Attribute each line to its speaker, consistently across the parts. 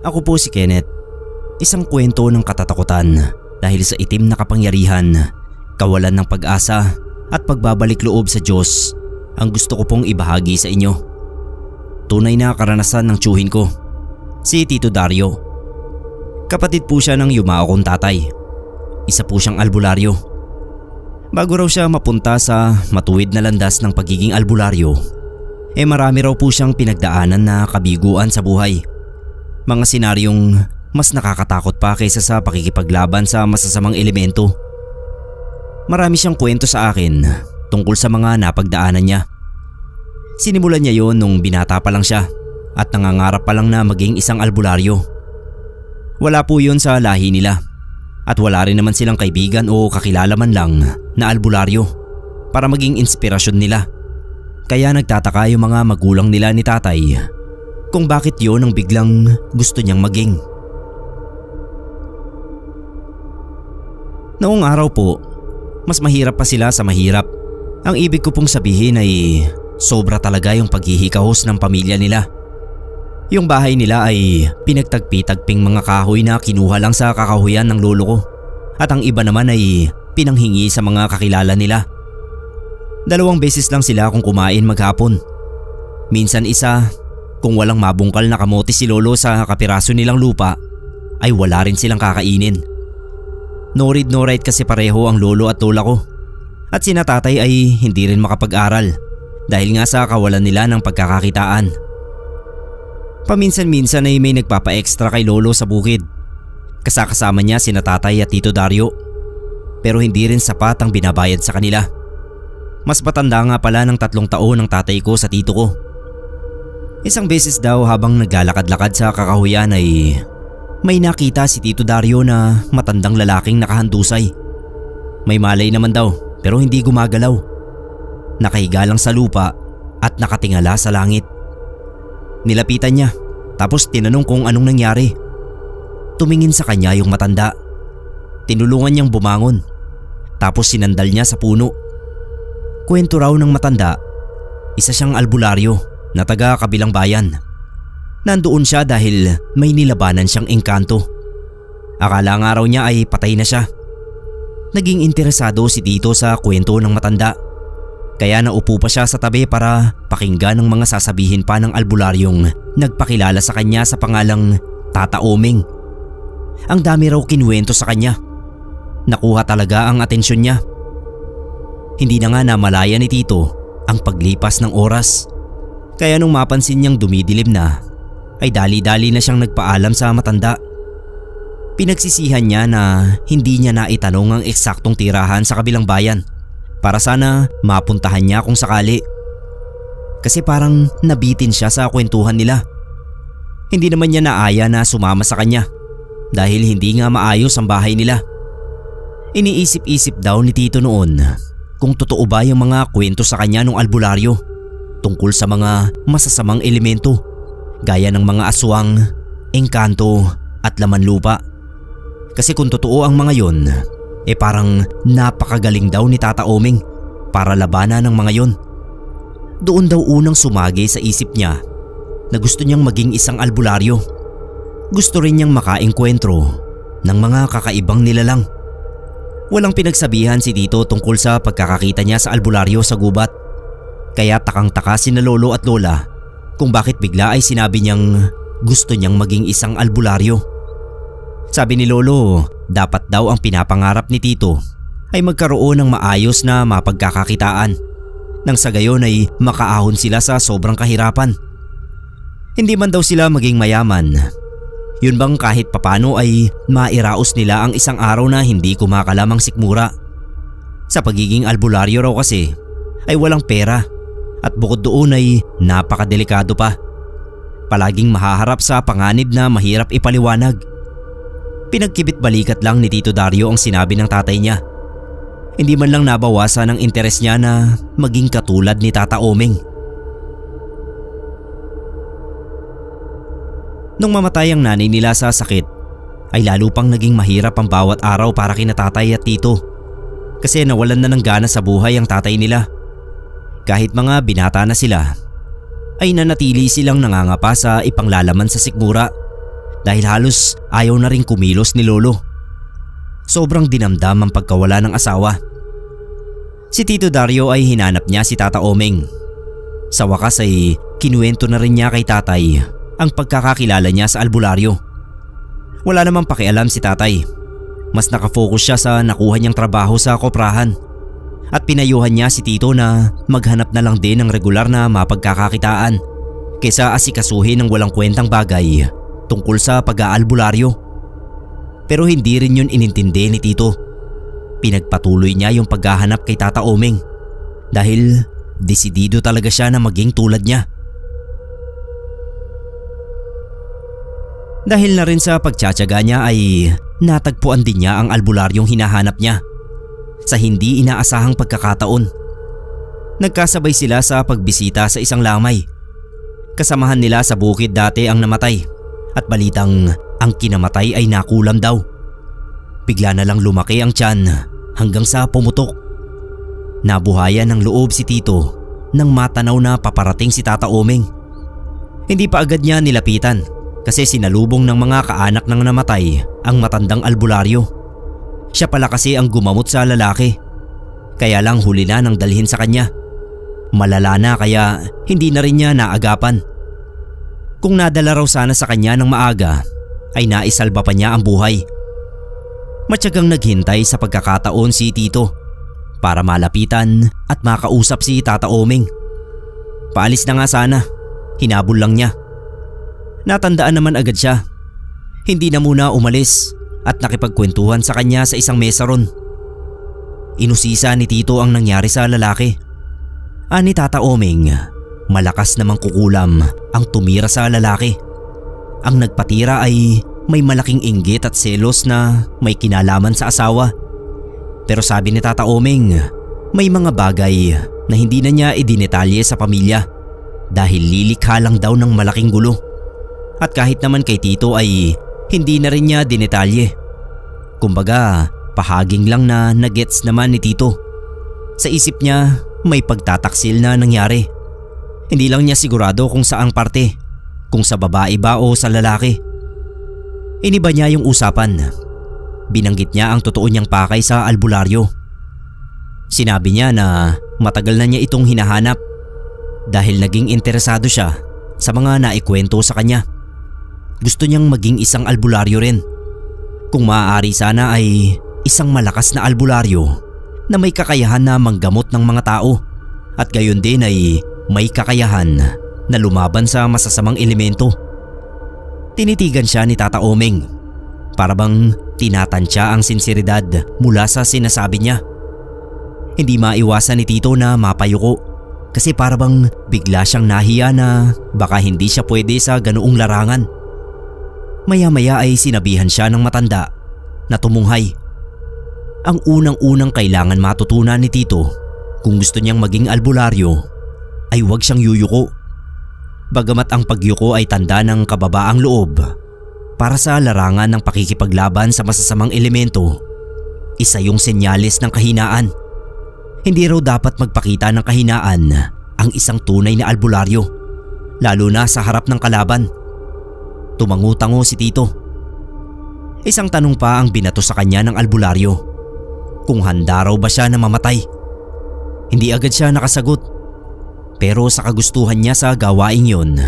Speaker 1: Ako po si Kenneth. Isang kwento ng katatakutan dahil sa itim na kapangyarihan, kawalan ng pag-asa at pagbabalik loob sa Diyos ang gusto ko pong ibahagi sa inyo. Tunay na karanasan ng tiyuhin ko, si Tito Dario. Kapatid po siya ng yumao kong tatay. Isa po siyang albularyo. Bago raw siya mapunta sa matuwid na landas ng pagiging albularyo, marami raw po siyang pinagdaanan na kabiguan sa buhay. Mga senaryong mas nakakatakot pa kaysa sa pakikipaglaban sa masasamang elemento. Marami siyang kwento sa akin tungkol sa mga napagdaanan niya. Sinimulan niya yon nung binata pa lang siya at nangangarap pa lang na maging isang albularyo. Wala po yun sa lahi nila at wala rin naman silang kaibigan o kakilala man lang na albularyo para maging inspirasyon nila. Kaya nagtataka yung mga magulang nila ni tatay kung bakit yun ang biglang gusto niyang maging. Noong araw po, mas mahirap pa sila sa mahirap. Ang ibig ko pong sabihin ay sobra talaga yung paghihikahos ng pamilya nila. Yung bahay nila ay pinagtagpi-tagping mga kahoy na kinuha lang sa kakahuyan ng lolo ko. At ang iba naman ay pinanghingi sa mga kakilala nila. 2 beses lang sila kung kumain maghapon. Minsan isa, kung walang mabungkal na kamote si lolo sa kapiraso nilang lupa, ay wala rin silang kakainin. No read no write kasi pareho ang lolo at lola ko. At sina tatay ay hindi rin makapag-aral dahil nga sa kawalan nila ng pagkakakitaan. Paminsan-minsan ay may nagpapa-extra kay lolo sa bukid. Kasakasama niya sina tatay at Tito Dario. Pero hindi rin sapat ang binabayad sa kanila. Mas matanda nga pala ng 3 taon ang tatay ko sa tito ko. Isang beses daw habang naglalakad-lakad sa kakahuyan ay may nakita si Tito Dario na matandang lalaking nakahandusay. May malay naman daw pero hindi gumagalaw. Nakahiga lang sa lupa at nakatingala sa langit. Nilapitan niya tapos tinanong kung anong nangyari. Tumingin sa kanya yung matanda. Tinulungan niyang bumangon tapos sinandal niya sa puno. Kwento raw ng matanda, isa siyang albularyo na taga kabilang bayan. Nandoon siya dahil may nilabanan siyang engkanto. Akala nga raw niya ay patay na siya. Naging interesado si Tito sa kwento ng matanda. Kaya naupo pa siya sa tabi para pakinggan ang mga sasabihin pa ng albularyong nagpakilala sa kanya sa pangalang Tata Omeng. Ang dami raw kinuwento sa kanya. Nakuha talaga ang atensyon niya. Hindi na nga namalaya ni Tito ang paglipas ng oras. Kaya nung mapansin niyang dumidilim na, ay dali-dali na siyang nagpaalam sa matanda. Pinagsisihan niya na hindi niya naitanong ang eksaktong tirahan sa kabilang bayan para sana mapuntahan niya kung sakali. Kasi parang nabitin siya sa kwentuhan nila. Hindi naman niya naaya na sumama sa kanya dahil hindi nga maayos ang bahay nila. Iniisip-isip daw ni Tito noon kung totoo ba yung mga kwento sa kanya ng albularyo tungkol sa mga masasamang elemento gaya ng mga aswang, engkanto at laman lupa. Kasi kung totoo ang mga yon, parang napakagaling daw ni Tata Omeng para labanan ng mga yon. Doon daw unang sumagi sa isip niya na gusto niyang maging isang albularyo. Gusto rin niyang makaengkwentro ng mga kakaibang nilalang. Walang pinagsabihan si Tito tungkol sa pagkakakita niya sa albularyo sa gubat. Kaya takang-taka sina lolo at lola kung bakit bigla ay sinabi niyang gusto niyang maging isang albularyo. Sabi ni lolo, dapat daw ang pinapangarap ni Tito ay magkaroon ng maayos na mapagkakakitaan nang sa gayon ay makaahon sila sa sobrang kahirapan. Hindi man daw sila maging mayaman, yun bang kahit papano ay mairaos nila ang isang araw na hindi kumakalamang sikmura. Sa pagiging albularyo raw kasi ay walang pera at bukod doon ay napakadelikado pa. Palaging mahaharap sa panganib na mahirap ipaliwanag. Pinagkibit balikat lang ni Tito Dario ang sinabi ng tatay niya. Hindi man lang nabawasan ang interes niya na maging katulad ni Tata Omeng. Nung mamatay ang nanay nila sa sakit, ay lalo pang naging mahirap ang bawat araw para kina tatay at tito. Kasi nawalan na ng gana sa buhay ang tatay nila. Kahit mga binata na sila, ay nanatili silang nangangapa sa ipanglalaman sa sikmura. dahil halos ayaw na rin kumilos ni Lolo. Sobrang dinamdam ang pagkawala ng asawa. Si Tito Dario ay hinanap niya si Tata Omeng. Sa wakas ay kinuwento na rin niya kay tatay ang pagkakakilala niya sa albularyo. Wala namang pakialam si tatay. Mas nakafocus siya sa nakuha niyang trabaho sa koprahan. At pinayuhan niya si Tito na maghanap na lang din ng regular na mapagkakakitaan kaysa asikasuhin ng walang kwentang bagay tungkol sa pag-aalbularyo. Pero hindi rin yun inintindi ni Tito. Pinagpatuloy niya yung paghahanap kay Tata Omeng dahil desidido talaga siya na maging tulad niya. Dahil na rin sa pagtsatsaga niya ay natagpuan din niya ang albularyong hinahanap niya sa hindi inaasahang pagkakataon. Nagkasabay sila sa pagbisita sa isang lamay. Kasamahan nila sa bukid dati ang namatay at balitang ang kinamatay ay nakulam daw. Bigla na lang lumaki ang tiyan hanggang sa pumutok. Nabuhayan ng loob si Tito nang matanaw na paparating si Tata Omeng. Hindi pa agad niya nilapitan kasi sinalubong ng mga kaanak ng namatay ang matandang albularyo. Siya pala kasi ang gumamot sa lalaki. Kaya lang huli na nang dalhin sa kanya. Malala na kaya hindi na rin niya naagapan. Kung nadala raw sana sa kanya ng maaga ay naisalba pa niya ang buhay. Matyagang naghintay sa pagkakataon si Tito para malapitan at makausap si Tata Omeng. Paalis na nga sana, hinabol lang niya. Natandaan naman agad siya. Hindi na muna umalis at nakipagkwentuhan sa kanya sa isang mesa ron. Inusisa ni Tito ang nangyari sa lalaki. Ani Tata Omeng, malakas namang kukulam ang tumira sa lalaki. Ang nagpatira ay may malaking inggit at selos na may kinalaman sa asawa. Pero sabi ni Tata Omeng, may mga bagay na hindi na niya idinetalye sa pamilya dahil lilikha lang daw ng malaking gulo. At kahit naman kay Tito ay hindi na rin niya dinetalye. Kumbaga, pahaging lang na nagets naman ni Tito. Sa isip niya, may pagtataksil na nangyari. Hindi lang niya sigurado kung saang parte, kung sa babae ba o sa lalaki. Iniba niya yung usapan. Binanggit niya ang totoo niyang pakay sa albularyo. Sinabi niya na matagal na niya itong hinahanap dahil naging interesado siya sa mga naikwento sa kanya. Gusto niyang maging isang albularyo rin. Kung maaari sana ay isang malakas na albularyo na may kakayahan na manggamot ng mga tao at gayon din ay may kakayahan na lumaban sa masasamang elemento. Tinitigan siya ni Tata Omeng. Para bang tinatansya ang sinseridad mula sa sinasabi niya. Hindi maiwasan ni Tito na mapayuko kasi para bang bigla siyang nahiya na baka hindi siya pwede sa ganoong larangan. Maya-maya ay sinabihan siya ng matanda na tumunghay. Ang unang-unang kailangan matutunan ni Tito kung gusto niyang maging albularyo ay huwag siyang yuyuko. Bagamat ang pagyuko ay tanda ng kababaang loob para sa larangan ng pakikipaglaban sa masasamang elemento, isa yung senyales ng kahinaan. Hindi raw dapat magpakita ng kahinaan ang isang tunay na albularyo, lalo na sa harap ng kalaban. Tumango-tango si Tito. Isang tanong pa ang binato sa kanya ng albularyo. Kung handa raw ba siya na mamatay? Hindi agad siya nakasagot. Pero sa kagustuhan niya sa gawaing yon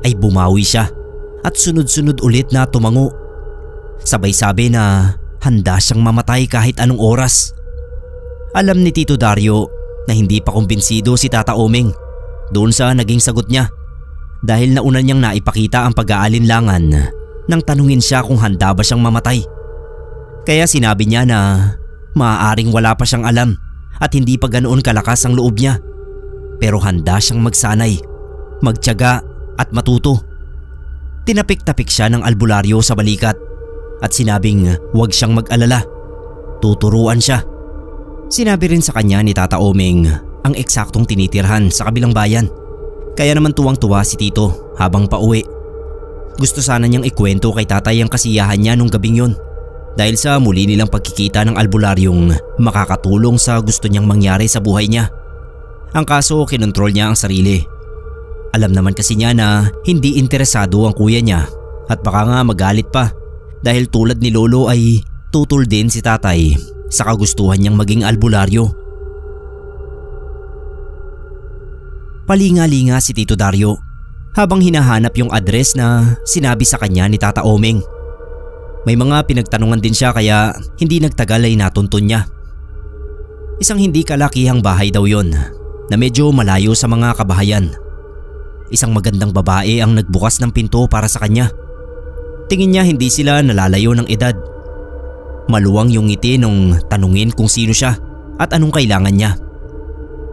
Speaker 1: ay bumawi siya at sunod-sunod ulit na tumango. Sabay sabi na handa siyang mamatay kahit anong oras. Alam ni Tito Dario na hindi pa kumbinsido si Tata Omeng doon sa naging sagot niya dahil nauna niyang naipakita ang pag-aalinlangan nang tanungin siya kung handa ba siyang mamatay. Kaya sinabi niya na maaaring wala pa siyang alam at hindi pa ganoon kalakas ang loob niya. Pero handa siyang magsanay, magtiyaga at matuto. Tinapik-tapik siya ng albularyo sa balikat at sinabing huwag siyang mag-alala. Tuturuan siya. Sinabi rin sa kanya ni Tata Omeng ang eksaktong tinitirhan sa kabilang bayan. Kaya naman tuwang-tuwa si Tito habang pauwi. Gusto sana niyang ikwento kay tatay ang kasiyahan niya nung gabing yon dahil sa muli nilang pagkikita ng albularyong makakatulong sa gusto niyang mangyari sa buhay niya. Ang kaso kinontrol niya ang sarili. Alam naman kasi niya na hindi interesado ang kuya niya At baka nga magalit pa dahil tulad ni lolo ay tutol din si tatay sa kagustuhan niyang maging albularyo. Palinga-linga si Tito Dario habang hinahanap yung address na sinabi sa kanya ni Tata Omeng. May mga pinagtanungan din siya kaya hindi nagtagal ay natuntun niya. Isang hindi kalakihang bahay daw yon na medyo malayo sa mga kabahayan. Isang magandang babae ang nagbukas ng pinto para sa kanya. Tingin niya hindi sila nalalayo ng edad. Maluwang yung ngiti nung tanungin kung sino siya at anong kailangan niya.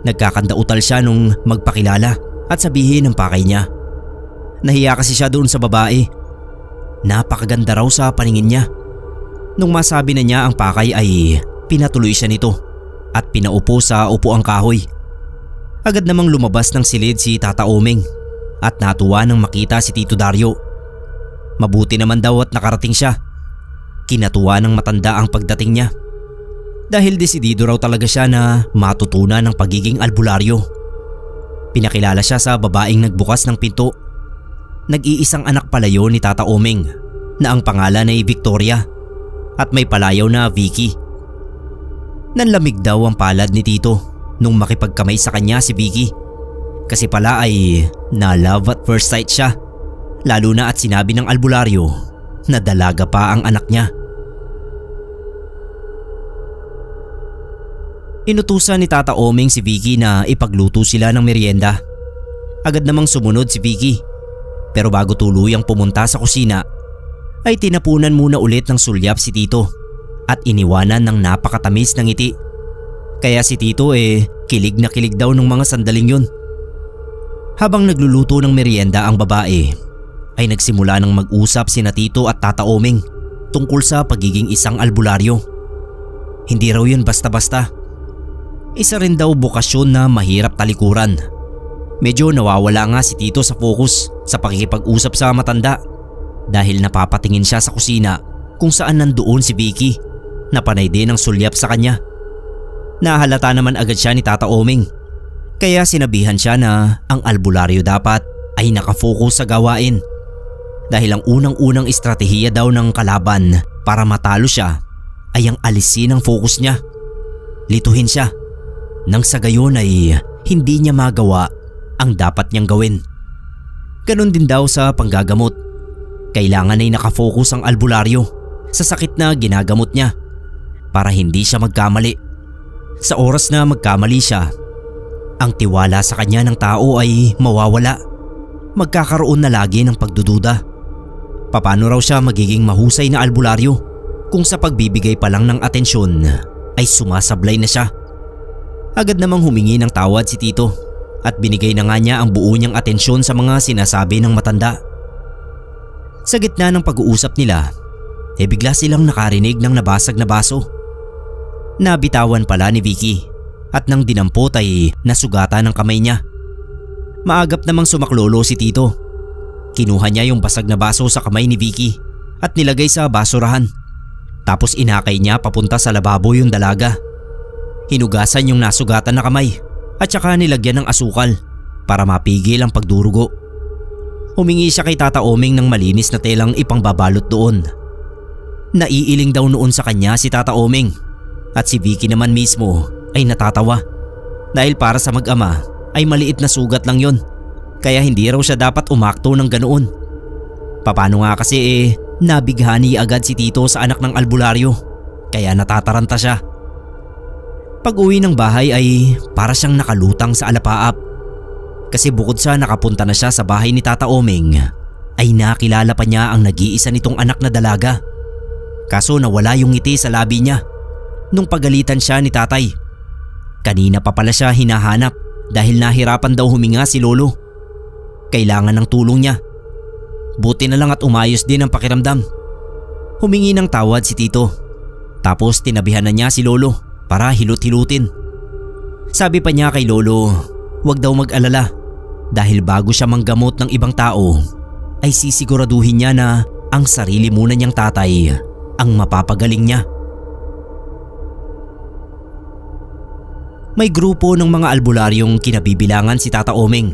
Speaker 1: Nagkakandautal siya nung magpakilala at sabihin ang pakay niya. Nahiya kasi siya doon sa babae. Napakaganda raw sa paningin niya. Nung masabi na niya ang pakay ay pinatuloy siya nito at pinaupo sa upuang kahoy. Agad namang lumabas ng silid si Tata Omeng at natuwa nang makita si Tito Dario. Mabuti naman daw at nakarating siya. Kinatuwa ng matanda ang pagdating niya. Dahil desidido raw talaga siya na matutunan ng pagiging albularyo. Pinakilala siya sa babaeng nagbukas ng pinto. Nag-iisang anak palayo ni Tata Omeng na ang pangalan ay Victoria at may palayaw na Vicky. Nanlamig daw ang palad ni Tito nung makipagkamay sa kanya si Vicky. Kasi pala ay na-love at first sight siya. Lalo na at sinabi ng albularyo na dalaga pa ang anak niya. Inutusan ni Tata Omeng si Vicky na ipagluto sila ng merienda. Agad namang sumunod si Vicky. Pero bago tuluyang pumunta sa kusina ay tinapunan muna ulit ng sulyap si Tito at iniwanan ng napakatamis ng ngiti. Kaya si Tito kilig na kilig daw ng mga sandaling yun. Habang nagluluto ng merienda ang babae ay nagsimula ng mag-usap sina Tito at Tata Omeng tungkol sa pagiging isang albularyo. Hindi raw yun basta-basta. Isa rin daw bukasyon na mahirap talikuran. Medyo nawawala nga si Tito sa focus sa pakikipag-usap sa matanda dahil napapatingin siya sa kusina kung saan nandoon si Vicky na panay din ang sulyap sa kanya. Nahalata naman agad siya ni Tata Omeng kaya sinabihan siya na ang albularyo dapat ay nakafocus sa gawain dahil ang unang-unang estratehiya daw ng kalaban para matalo siya ay ang alisin ang focus niya. Lituhin siya nang sa gayon ay hindi niya magawa ang dapat niyang gawin. Ganon din daw sa panggagamot. Kailangan ay nakafocus ang albularyo sa sakit na ginagamot niya para hindi siya magkamali. Sa oras na magkamali siya, ang tiwala sa kanya ng tao ay mawawala. Magkakaroon na lagi ng pagdududa. Paano raw siya magiging mahusay na albularyo kung sa pagbibigay pa lang ng atensyon ay sumasablay na siya? Agad namang humingi ng tawad si Tito at binigay na nga niya ang buo niyang atensyon sa mga sinasabi ng matanda. Sa gitna ng pag-uusap nila, bigla silang nakarinig ng nabasag na baso. Nabitawan pala ni Vicky at nang dinampot ay nasugatan ng kamay niya. Maagap namang sumaklolo si Tito. Kinuha niya yung basag na baso sa kamay ni Vicky at nilagay sa basurahan. Tapos inakay niya papunta sa lababo yung dalaga. Hinugasan yung nasugatan na kamay at saka nilagyan ng asukal para mapigil ang pagdurugo. Humingi siya kay Tata Omeng ng malinis na telang ipangbabalot doon. Naiiling daw noon sa kanya si Tata Omeng at si Vicky naman mismo ay natatawa dahil para sa mag-ama ay maliit na sugat lang yon kaya hindi raw siya dapat umakto ng ganoon. Paano nga kasi nabighani agad si Tito sa anak ng albularyo kaya natataranta siya. Pag-uwi ng bahay ay para siyang nakalutang sa alapaap kasi bukod sa nakapunta na siya sa bahay ni Tata Omeng ay nakilala pa niya ang nag-iisa nitong anak na dalaga. Kaso nawala yung ngiti sa labi niya nung pagalitan siya ni tatay. Kanina pa pala siya hinahanap dahil nahirapan daw huminga si lolo. Kailangan ng tulong niya. Buti na lang at umayos din ang pakiramdam. Humingi ng tawad si Tito. Tapos tinabihan na niya si lolo para hilot-hilutin. Sabi pa niya kay lolo, huwag daw mag-alala dahil bago siya manggamot ng ibang tao ay sisiguraduhin niya na ang sarili muna niyang tatay ang mapapagaling niya. May grupo ng mga albularyong kinabibilangan si Tata Omeng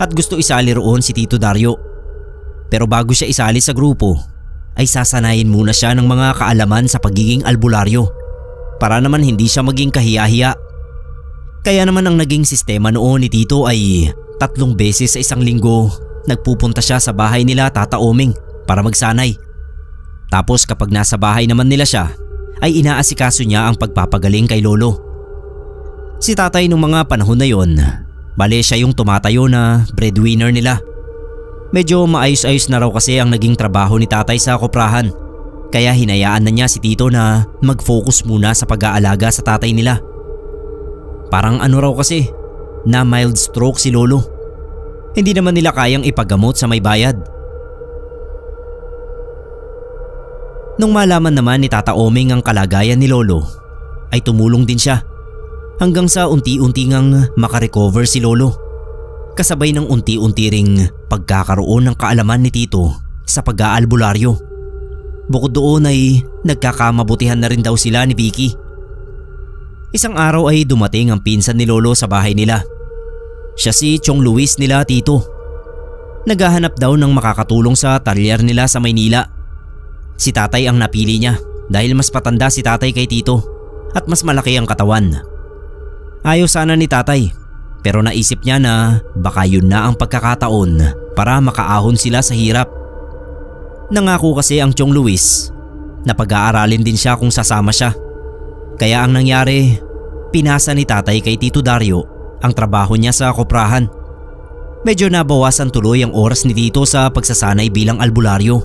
Speaker 1: at gusto isali roon si Tito Dario. Pero bago siya isali sa grupo ay sasanayin muna siya ng mga kaalaman sa pagiging albularyo para naman hindi siya maging kahiya-hiya. Kaya naman ang naging sistema noon ni Tito ay 3 beses sa isang linggo nagpupunta siya sa bahay nila Tata Oming para magsanay. Tapos kapag nasa bahay naman nila siya ay inaasikaso niya ang pagpapagaling kay lolo. Si tatay nung mga panahon na yon, bale siya yung tumatayo na breadwinner nila. Medyo maayos-ayos na raw kasi ang naging trabaho ni tatay sa koprahan. Kaya hinayaan na niya si Tito na mag-focus muna sa pag-aalaga sa tatay nila. Parang ano raw kasi, na mild stroke si lolo. Hindi naman nila kayang ipagamot sa may bayad. Nung malaman naman ni Tata Oming ang kalagayan ni lolo, ay tumulong din siya. Hanggang sa unti-unti ngang makarecover si lolo. Kasabay ng unti-unti ring pagkakaroon ng kaalaman ni Tito sa pag-aalbularyo. Bukod doon ay nagkakamabutihan na rin daw sila ni Vicky. Isang araw ay dumating ang pinsan ni lolo sa bahay nila. Siya si Chong Luis nila Tito. Naghahanap daw ng makakatulong sa talyer nila sa Maynila. Si tatay ang napili niya dahil mas patanda si tatay kay Tito at mas malaki ang katawan. Ayaw sana ni tatay. Pero naisip niya na baka yun na ang pagkakataon para makaahon sila sa hirap. Nangako kasi ang Chong Luis na pag-aaralin din siya kung sasama siya. Kaya ang nangyari, pinasa ni tatay kay Tito Dario ang trabaho niya sa koprahan. Medyo nabawasan tuloy ang oras ni Tito sa pagsasanay bilang albularyo.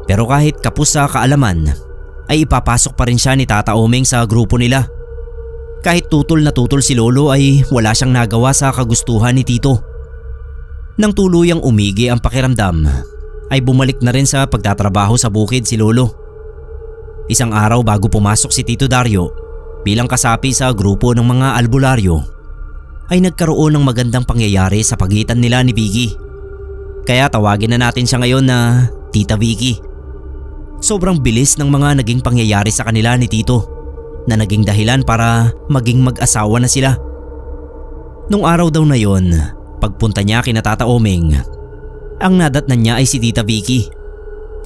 Speaker 1: Pero kahit kapos sa kaalaman, ay ipapasok pa rin siya ni Tata Oming sa grupo nila. Kahit tutol na tutol si lolo ay wala siyang nagawa sa kagustuhan ni Tito. Nang tuluyang umigi ang pakiramdam ay bumalik na rin sa pagtatrabaho sa bukid si lolo. Isang araw bago pumasok si Tito Dario bilang kasapi sa grupo ng mga albularyo ay nagkaroon ng magandang pangyayari sa pagitan nila ni Vicky. Kaya tawagin na natin siya ngayon na Tita Vicky. Sobrang bilis ng mga naging pangyayari sa kanila ni Tito na naging dahilan para maging mag-asawa na sila. Nung araw daw na yon, pagpunta niya kina Tata Oming, ang nadatnan niya ay si Tita Vicky.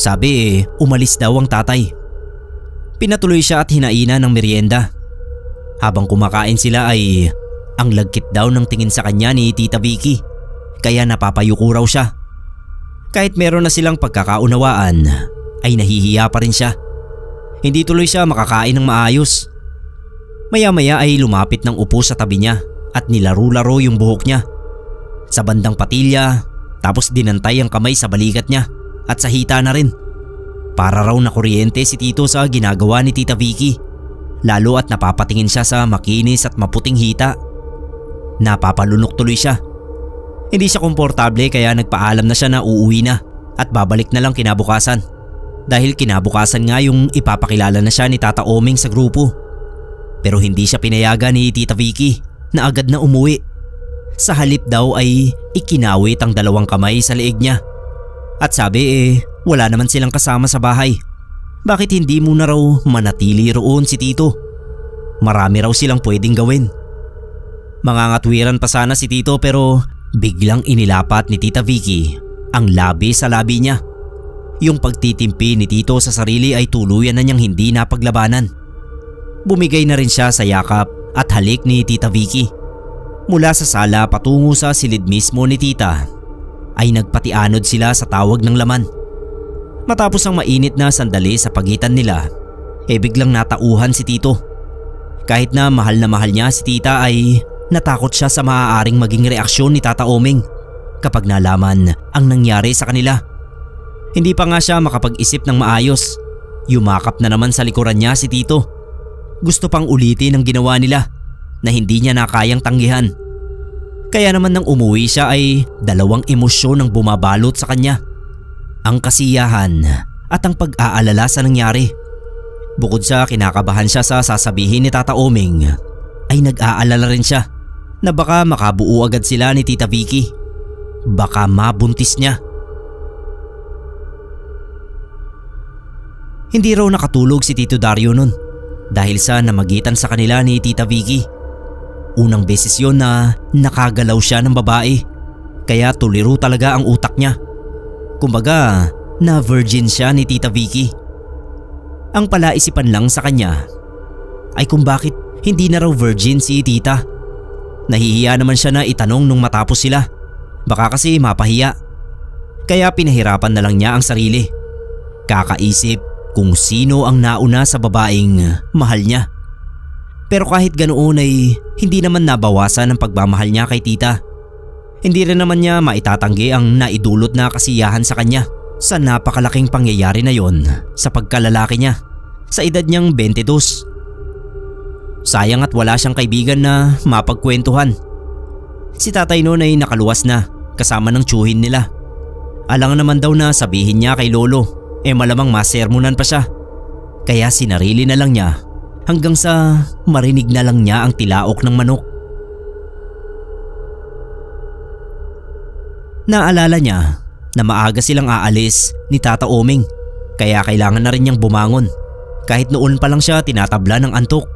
Speaker 1: Sabi umalis daw ang tatay. Pinatuloy siya at hinaina ng merienda. Habang kumakain sila ay ang lagkit daw ng tingin sa kanya ni Tita Vicky, kaya napapayuko raw siya. Kahit meron na silang pagkakaunawaan ay nahihiya pa rin siya. Hindi tuloy siya makakain ng maayos. Maya-maya ay lumapit ng upo sa tabi niya at nilaro-laro yung buhok niya. Sa bandang patilya, tapos dinantay ang kamay sa balikat niya at sa hita na rin. Para raw na kuryente si Tito sa ginagawa ni Tita Vicky, lalo at napapatingin siya sa makinis at maputing hita. Napapalunok tuloy siya. Hindi siya komportable kaya nagpaalam na siya na uuwi na at babalik na lang kinabukasan. Dahil kinabukasan nga yung ipapakilala na siya ni Tata Oming sa grupo. Pero hindi siya pinayagan ni Tita Vicky na agad na umuwi. Sa halip daw ay ikinawit ang 2 kamay sa leeg niya. At sabi wala naman silang kasama sa bahay. Bakit hindi muna raw manatili roon si Tito? Marami raw silang pwedeng gawin. Mangangatwiran pa sana si Tito pero biglang inilapat ni Tita Vicky ang labi sa labi niya. Yung pagtitimpi ni Tito sa sarili ay tuluyan na niyang hindi napaglabanan. Bumigay na rin siya sa yakap at halik ni Tita Vicky. Mula sa sala patungo sa silid mismo ni Tita ay nagpatianod sila sa tawag ng laman. Matapos ang mainit na sandali sa pagitan nila, biglang natauhan si Tito. Kahit na mahal niya si Tita ay natakot siya sa maaaring maging reaksyon ni Tata Oming kapag nalaman ang nangyari sa kanila. Hindi pa nga siya makapag-isip ng maayos. Yumakap na naman sa likuran niya si Tito. Gusto pang ulitin ang ginawa nila na hindi niya na kayang tanggihan. Kaya naman nang umuwi siya ay 2 emosyon ang bumabalot sa kanya. Ang kasiyahan at ang pag-aalala sa nangyari. Bukod sa kinakabahan siya sa sasabihin ni Tata Oming, ay nag-aalala rin siya na baka makabuo agad sila ni Tita Vicky. Baka mabuntis niya. Hindi raw nakatulog si Tito Dario nun dahil sa namagitan sa kanila ni Tita Vicky. Unang beses yun na nakagalaw siya ng babae, kaya tuliro talaga ang utak niya. Kumbaga, na virgin siya ni Tita Vicky. Ang palaisipan lang sa kanya ay kung bakit hindi na raw virgin si tita. Nahihiya naman siya na itanong nung matapos sila. Baka kasi mapahiya. Kaya pinahirapan na lang niya ang sarili. Kakaisip kung sino ang nauna sa babaeng mahal niya. Pero kahit ganoon ay hindi naman nabawasan ang pagmamahal niya kay tita. Hindi rin naman niya maitatanggi ang naidulot na kasiyahan sa kanya sa napakalaking pangyayari na yon sa pagkalalaki niya sa edad niyang 22. Sayang at wala siyang kaibigan na mapagkwentuhan. Si tatay noon ay nakaluwas na kasama ng tiyuhin nila. Alang naman daw na sabihin niya kay lolo, malamang masermonan pa siya. Kaya sinarili na lang niya hanggang sa marinig na lang niya ang tilaok ng manok. Naalala niya na maaga silang aalis ni Tata Oming, kaya kailangan na rin niyang bumangon. Kahit noon pa lang siya tinatabla ng antok.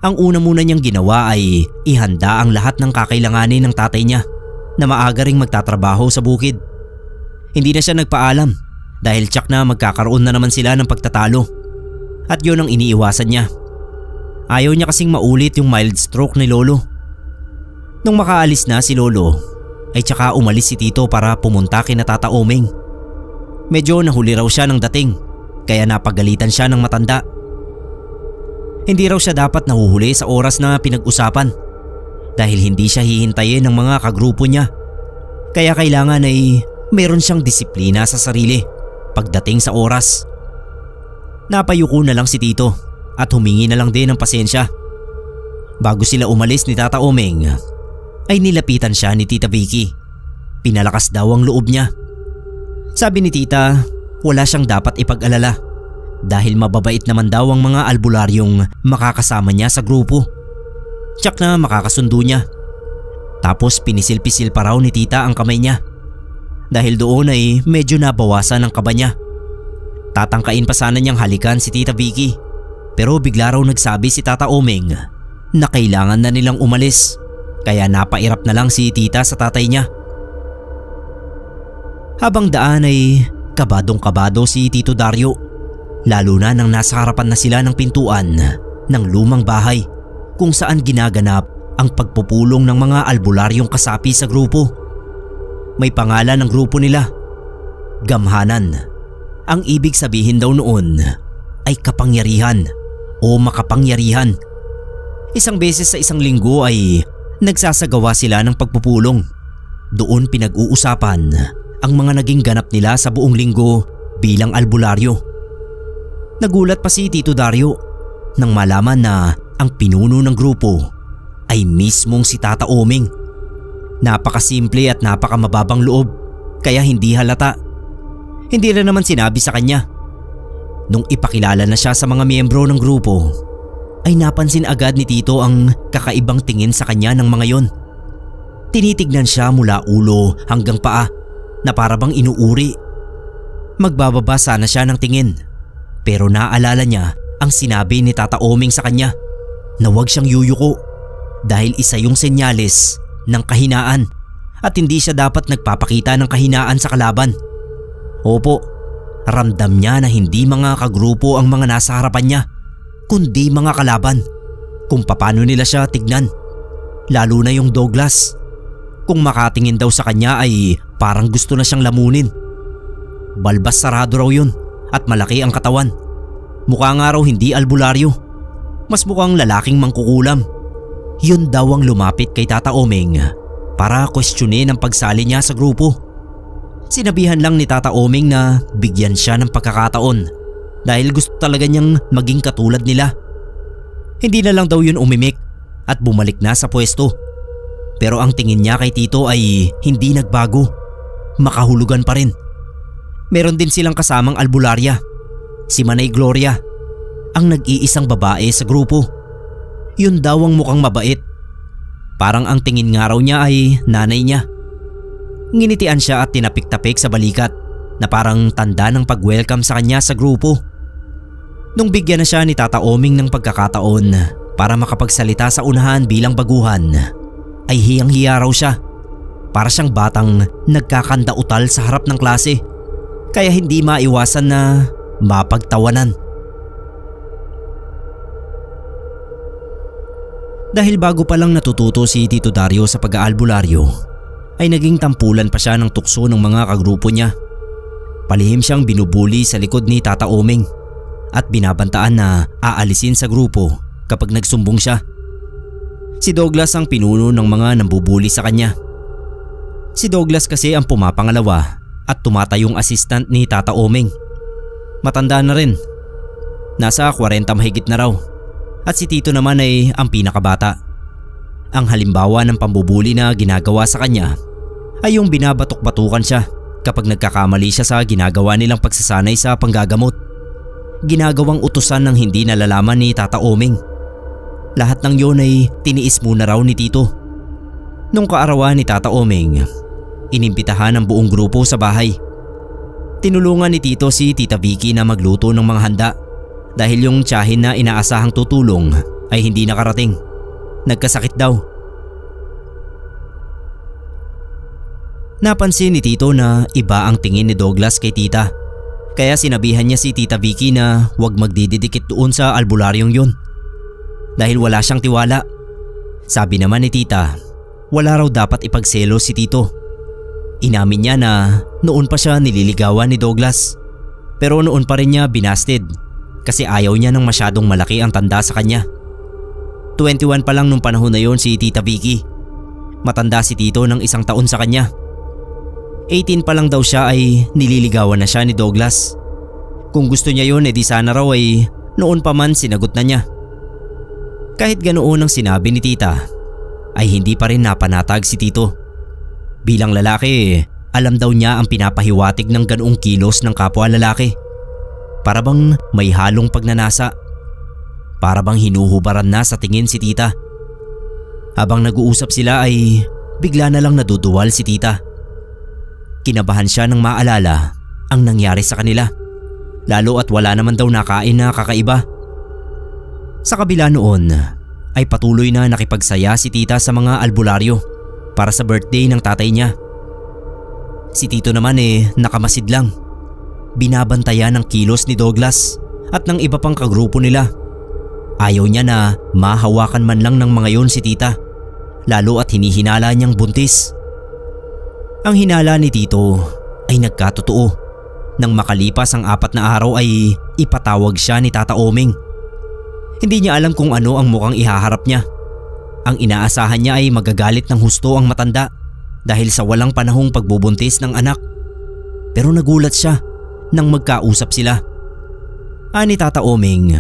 Speaker 1: Ang una muna niyang ginawa ay ihanda ang lahat ng kakailanganin ng tatay niya na maaga ring magtatrabaho sa bukid. Hindi na siya nagpaalam dahil tsak na magkakaroon na naman sila ng pagtatalo. At yun ang iniiwasan niya. Ayaw niya kasing maulit yung mild stroke ni lolo. Nung makaalis na si lolo ay tsaka umalis si tito para pumunta kina Tata Oming. Medyo nahuli raw siya ng dating kaya napagalitan siya ng matanda. Hindi raw siya dapat nahuhuli sa oras na pinag-usapan dahil hindi siya hihintayin ng mga kagrupo niya. Kaya kailangan ay mayroon siyang disiplina sa sarili pagdating sa oras. Napayuko na lang si tito at humingi na lang din ng pasensya. Bago sila umalis ni Tata Oming ay nilapitan siya ni Tita Vicky. Pinalakas daw ang loob niya. Sabi ni tita, wala siyang dapat ipag-alala dahil mababait naman daw ang mga albularyong makakasama niya sa grupo. Tsak na makakasundo niya. Tapos pinisil-pisil pa raw ni tita ang kamay niya. Dahil doon ay medyo nabawasan ang kaba niya. Tatangkain pa sana niyang halikan si Tita Vicky, pero bigla raw nagsabi si Tata Oming na kailangan na nilang umalis. Kaya napairap na lang si tita sa tatay niya. Habang daan ay kabadong-kabado si Tito Dario, lalo na nang nasa harapan na sila ng pintuan ng lumang bahay kung saan ginaganap ang pagpupulong ng mga albularyong kasapi sa grupo. May pangalan ng grupo nila, Gamhanan. Ang ibig sabihin daw noon ay kapangyarihan o makapangyarihan. Isang beses sa isang linggo ay nagsasagawa sila ng pagpupulong. Doon pinag-uusapan ang mga naging ganap nila sa buong linggo bilang albularyo. Nagulat pa si Tito Dario nang malaman na ang pinuno ng grupo ay mismong si Tata Oming. Napakasimple at napakamababang loob kaya hindi halata. Hindi rin naman sinabi sa kanya. Nung ipakilala na siya sa mga miyembro ng grupo ay napansin agad ni Tito ang kakaibang tingin sa kanya ng mga yon. Tinitignan siya mula ulo hanggang paa na para bang inuuri. Magbababa sana siya ng tingin pero naalala niya ang sinabi ni Tata Oming sa kanya na huwag siyang yuyuko dahil isa yung senyales ng kahinaan at hindi siya dapat nagpapakita ng kahinaan sa kalaban. Opo, ramdam niya na hindi mga kagrupo ang mga nasa harapan niya kundi mga kalaban kung paano nila siya tignan, lalo na yung Douglas. Kung makatingin daw sa kanya ay parang gusto na siyang lamunin. Balbas sarado raw yun at malaki ang katawan. Mukha nga raw hindi albularyo, mas mukhang lalaking mangkukulam. Yun daw ang lumapit kay Tata Oming para questionin ang pagsali niya sa grupo. Sinabihan lang ni Tata Oming na bigyan siya ng pagkakataon dahil gusto talaga niyang maging katulad nila. Hindi na lang daw yun umimik at bumalik na sa pwesto. Pero ang tingin niya kay Tito ay hindi nagbago. Makahulugan pa rin. Meron din silang kasamang albularya, si Manay Gloria, ang nag-iisang babae sa grupo. Yun daw ang mukhang mabait. Parang ang tingin nga raw niya ay nanay niya. Nginitian siya at tinapik-tapik sa balikat na parang tanda ng pag-welcome sa kanya sa grupo. Nung bigyan na siya ni Tata Oming ng pagkakataon para makapagsalita sa unahan bilang baguhan, ay hiyang-hiya raw siya. para siyang batang nagkakandautal sa harap ng klase, kaya hindi maiwasan na mapagtawanan. Dahil bago pa lang natututo si Tito Dario sa pag-aalbularyo, ay naging tampulan pa siya ng tukso ng mga kagrupo niya. Palihim siyang binubuli sa likod ni Tata Omeng at binabantaan na aalisin sa grupo kapag nagsumbong siya. Si Douglas ang pinuno ng mga nambubuli sa kanya. Si Douglas kasi ang pumapangalawa at tumatayong assistant ni Tata Omeng. Matanda na rin. Nasa 40 mahigit na raw. At si Tito naman ay ang pinakabata. Ang halimbawa ng pambubuli na ginagawa sa kanya ay yung binabatok-batukan siya kapag nagkakamali siya sa ginagawa nilang pagsasanay sa panggagamot. Ginagawang utusan ng hindi nalalaman ni Tata Omeng. Lahat ng yun ay tiniis muna raw ni Tito. Nung kaarawan ni Tata Omeng, inimbitahan ang buong grupo sa bahay. Tinulungan ni Tito si Tita Vicky na magluto ng mga handa dahil yung tiyahin na inaasahang tutulong ay hindi nakarating. Nagkasakit daw. Napansin ni Tito na iba ang tingin ni Douglas kay Tita, kaya sinabihan niya si Tita Vicky na huwag magdididikit doon sa albularyong yun dahil wala siyang tiwala. Sabi naman ni Tita, wala raw dapat ipagselo si Tito. Inamin niya na noon pa siya nililigawan ni Douglas, pero noon pa rin niya binasted kasi ayaw niya ng masyadong malaki ang tanda sa kanya. 21 pa lang nung panahon na yon si Tita Vicky. Matanda si Tito ng 1 taon sa kanya. 18 pa lang daw siya ay nililigawan na siya ni Douglas. Kung gusto niya yon edi sana raw ay noon pa man sinagot na niya. Kahit ganoon ang sinabi ni Tita ay hindi pa rin napanatag si Tito. Bilang lalaki, alam daw niya ang pinapahiwatig ng ganoong kilos ng kapwa lalaki. Para bang may halong pagnanasa. Para bang hinuhubaran na sa tingin si Tita. Habang nag-uusap sila ay bigla na lang naduduwal si Tita. Kinabahan siya nang maalala ang nangyari sa kanila, lalo at wala naman daw nakain na kakaiba. Sa kabila noon ay patuloy na nakipagsaya si Tita sa mga albularyo para sa birthday ng tatay niya. Si Tito naman nakamasid lang. Binabantayan ng kilos ni Douglas at ng iba pang kagrupo nila. Ayaw niya na mahawakan man lang ng mga yon si Tita, lalo at hinihinala niyang buntis. Ang hinala ni Tito ay nagkatotoo. Nang makalipas ang 4 na araw ay ipatawag siya ni Tata Omeng. Hindi niya alam kung ano ang mukhang ihaharap niya. Ang inaasahan niya ay magagalit ng husto ang matanda dahil sa walang panahong pagbubuntis ng anak. Pero nagulat siya nang magkausap sila. Ani Tata Omeng,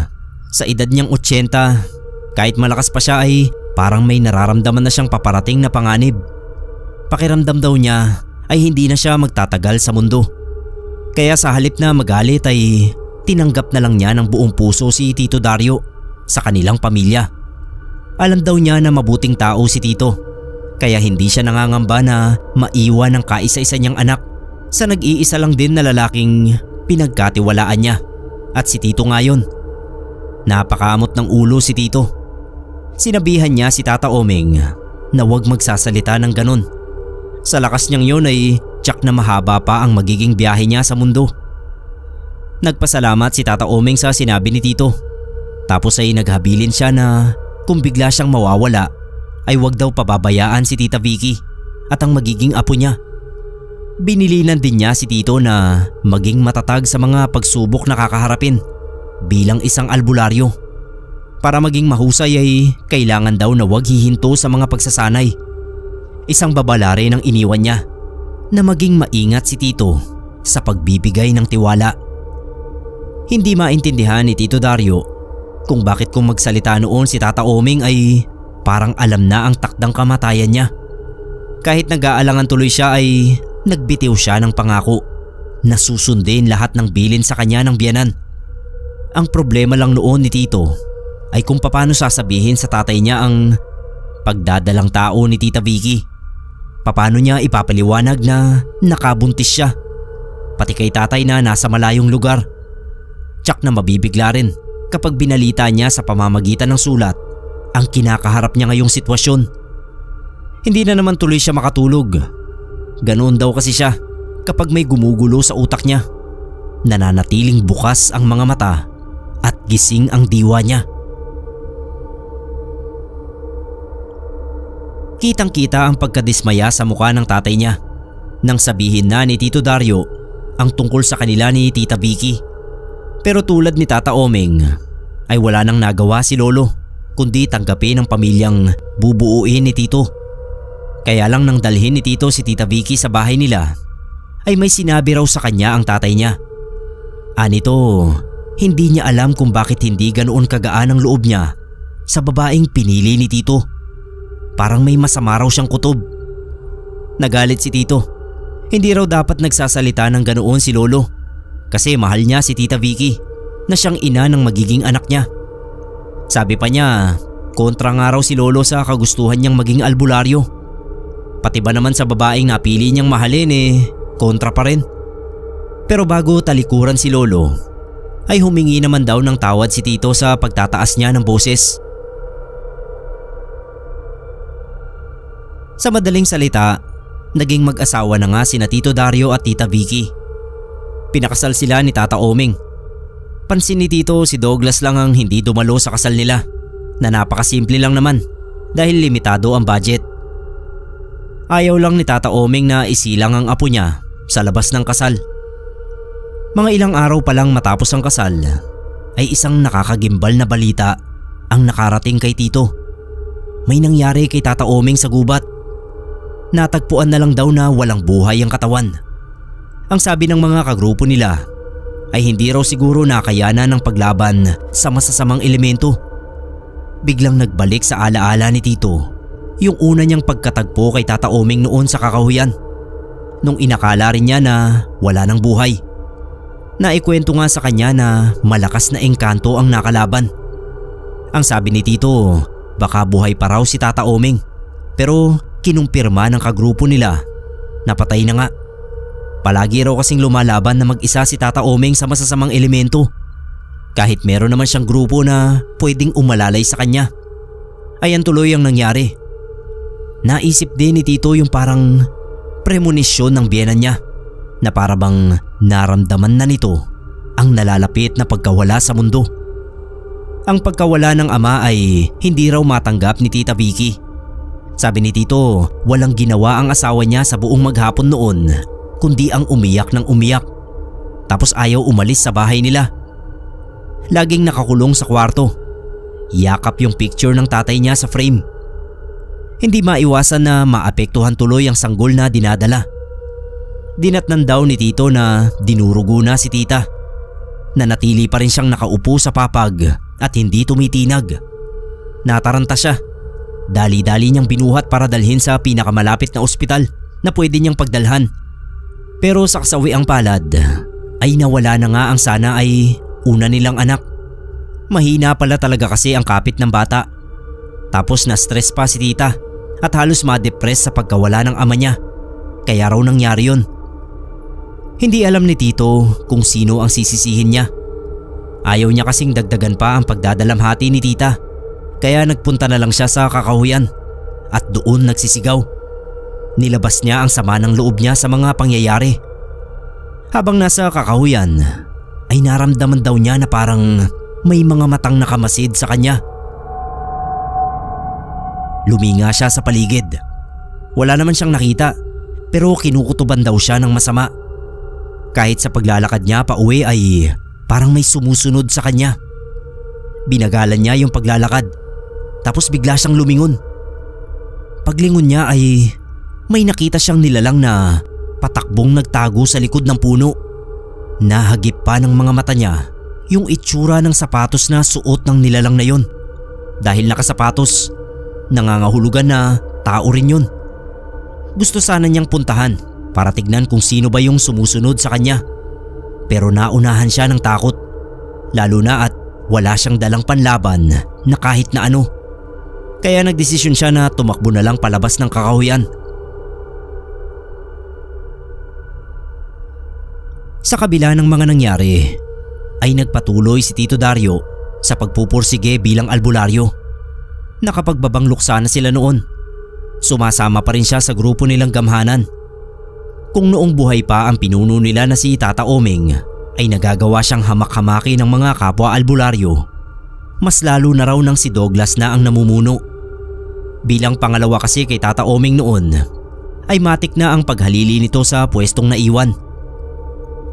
Speaker 1: sa edad niyang 80, kahit malakas pa siya ay parang may nararamdaman na siyang paparating na panganib. Pakiramdam daw niya ay hindi na siya magtatagal sa mundo. Kaya sa halip na magalit ay tinanggap na lang niya ng buong puso si Tito Dario sa kanilang pamilya. Alam daw niya na mabuting tao si Tito, kaya hindi siya nangangamba na maiwan ng kaisa-isa niyang anak sa nag-iisa lang din na lalaking pinagkatiwalaan niya, at si Tito ngayon. Napakamot ng ulo si Tito. Sinabihan niya si Tata Omeng na huwag magsasalita ng ganon. Sa lakas niyang yon ay tiyak na mahaba pa ang magiging biyahe niya sa mundo. Nagpasalamat si Tata Omeng sa sinabi ni Tito. Tapos ay naghabilin siya na kung bigla siyang mawawala ay huwag daw pababayaan si Tita Vicky at ang magiging apo niya. Binilinan din niya si Tito na maging matatag sa mga pagsubok na kakaharapin bilang isang albularyo. Para maging mahusay ay kailangan daw na huwag hihinto sa mga pagsasanay. Isang babala rin ang iniwan niya na maging maingat si Tito sa pagbibigay ng tiwala. Hindi maintindihan ni Tito Dario kung bakit kung magsalita noon si Tata Omeng ay parang alam na ang takdang kamatayan niya. Kahit nag-aalangan tuloy siya ay nagbitiw siya ng pangako na susundin lahat ng bilin sa kanya ng biyanan. Ang problema lang noon ni Tito ay kung paano sasabihin sa tatay niya ang pagdadalang tao ni Tita Vicky. Paano niya ipapaliwanag na nakabuntis siya, pati kay tatay na nasa malayong lugar. Tsak na mabibigla rin kapag binalita niya sa pamamagitan ng sulat ang kinakaharap niya ngayong sitwasyon. Hindi na naman tuloy siya makatulog Ganoon daw kasi siya kapag may gumugulo sa utak niya. Nananatiling bukas ang mga mata at gising ang diwa niya. Kitang-kita ang pagkadismaya sa mukha ng tatay niya nang sabihin na ni Tito Dario ang tungkol sa kanila ni Tita Vicky. Pero tulad ni Tata Omeng ay wala nang nagawa si Lolo kundi tanggapin ang pamilyang bubuuin ni Tito. Kaya lang nang dalhin ni Tito si Tita Vicky sa bahay nila ay may sinabi raw sa kanya ang tatay niya. Anito, hindi niya alam kung bakit hindi ganoon kagaan ang loob niya sa babaeng pinili ni Tito. Parang may masama raw siyang kutob. Nagalit si Tito. Hindi raw dapat nagsasalita ng ganoon si Lolo kasi mahal niya si Tita Vicky na siyang ina ng magiging anak niya. Sabi pa niya, kontra nga raw si Lolo sa kagustuhan niyang maging albularyo. Pati ba naman sa babaeng napili niyang mahalin kontra pa rin. Pero bago talikuran si Lolo, ay humingi naman daw ng tawad si Tito sa pagtataas niya ng boses. Sa madaling salita, naging mag-asawa na nga sina Tito Dario at Tita Vicky. Pinakasal sila ni Tata Omeng. Pansin ni Tito si Douglas lang ang hindi dumalo sa kasal nila na napakasimple lang naman dahil limitado ang budget. Ayaw lang ni Tata Omeng na isilang ang apo niya sa labas ng kasal. Mga ilang araw pa lang matapos ang kasal ay isang nakakagimbal na balita ang nakarating kay Tito. May nangyari kay Tata Omeng sa gubat. Natagpuan na lang daw na walang buhay ang katawan. Ang sabi ng mga kagrupo nila ay hindi raw siguro nakayanan ng paglaban sa masasamang elemento. Biglang nagbalik sa alaala ni Tito yung una niyang pagkatagpo kay Tata Omeng noon sa kakahuyan. Nung inakala rin niya na wala ng buhay. Naikwento nga sa kanya na malakas na engkanto ang nakalaban. Ang sabi ni Tito, baka buhay pa raw si Tata Omeng. Pero kinumpirma ng kagrupo nila na patay na nga. Palagi raw kasing lumalaban na mag-isa si Tata Omeng sa masasamang elemento. Kahit meron naman siyang grupo na pwedeng umalalay sa kanya. Ayan tuloy ang nangyari. Naisip din ni Tito yung parang premonisyon ng biyenan niya na parabang naramdaman na nito ang nalalapit na pagkawala sa mundo. Ang pagkawala ng ama ay hindi raw matanggap ni Tita Vicky. Sabi ni Tito, walang ginawa ang asawa niya sa buong maghapon noon kundi ang umiyak ng umiyak. Tapos ayaw umalis sa bahay nila. Laging nakakulong sa kwarto. Yakap yung picture ng tatay niya sa frame. Hindi maiwasan na maapektuhan tuloy ang sanggol na dinadala. Dinatnan daw ni Tito na dinurugo na si tita. Nanatili pa rin siyang nakaupo sa papag at hindi tumitinag. Nataranta siya. Dali-dali niyang binuhat para dalhin sa pinakamalapit na ospital na pwede niyang pagdalhan. Pero sa kasawiang palad ay nawala na nga ang sana ay una nilang anak. Mahina pala talaga kasi ang kapit ng bata. Tapos na-stress pa si tita at halos ma-depress sa pagkawala ng ama niya. Kaya raw nangyari yun. Hindi alam ni Tito kung sino ang sisisihin niya. Ayaw niya kasing dagdagan pa ang pagdadalamhati ni tita. Kaya nagpunta na lang siya sa kakahuyan at doon nagsisigaw. Nilabas niya ang sama ng loob niya sa mga pangyayari. Habang nasa kakahuyan ay naramdaman daw niya na parang may mga matang nakamasid sa kanya. Luminga siya sa paligid. Wala naman siyang nakita pero kinukutuban daw siya ng masama. Kahit sa paglalakad niya pa uwi ay parang may sumusunod sa kanya. Binagalan niya yung paglalakad tapos bigla siyang lumingon. Paglingon niya ay may nakita siyang nilalang na patakbong nagtago sa likod ng puno. Nahagip pa ng mga mata niya yung itsura ng sapatos na suot ng nilalang na yon. Dahil nakasapatos, nangangahulugan na tao rin yun. Gusto sana niyang puntahan para tignan kung sino ba yung sumusunod sa kanya. Pero naunahan siya ng takot, lalo na at wala siyang dalang panlaban na kahit na ano. Kaya nagdesisyon siya na tumakbo na lang palabas ng kakahuyan. Sa kabila ng mga nangyari ay nagpatuloy si Tito Dario sa pagpupursige bilang albularyo. Nakapagbabang luksa na sila noon. Sumasama pa rin siya sa grupo nilang gamhanan. Kung noong buhay pa ang pinuno nila na si Tata Omeng ay nagagawa siyang hamak-hamaki ng mga kapwa albularyo, mas lalo na raw nang si Douglas na ang namumuno. Bilang pangalawa kasi kay Tata Omeng noon ay matik na ang paghalili nito sa pwestong naiwan.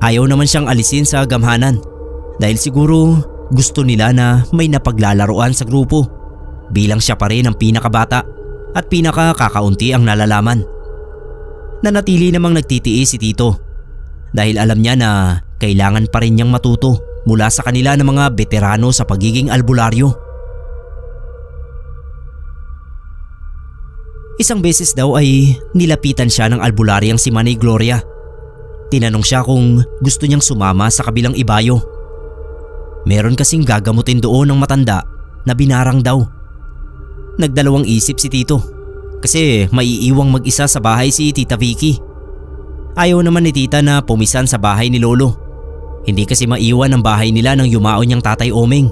Speaker 1: Ayaw naman siyang alisin sa gamhanan dahil siguro gusto nila na may napaglalaroan sa grupo bilang siya pa rin ang pinakabata at pinakakakaunti ang nalalaman. Nanatili namang nagtitiis si Tito dahil alam niya na kailangan pa rin niyang matuto mula sa kanila ng mga veterano sa pagiging albularyo. Isang beses daw ay nilapitan siya ng albularyang si Manay Gloria. Tinanong siya kung gusto niyang sumama sa kabilang ibayo. Meron kasing gagamutin doon ng matanda na binarang daw. Nagdalawang isip si Tito kasi maiiwang mag-isa sa bahay si Tita Vicky. Ayaw naman ni Tita na pumisan sa bahay ni Lolo. Hindi kasi maiwan ang bahay nila nang yumaon niyang Tatay Omeng.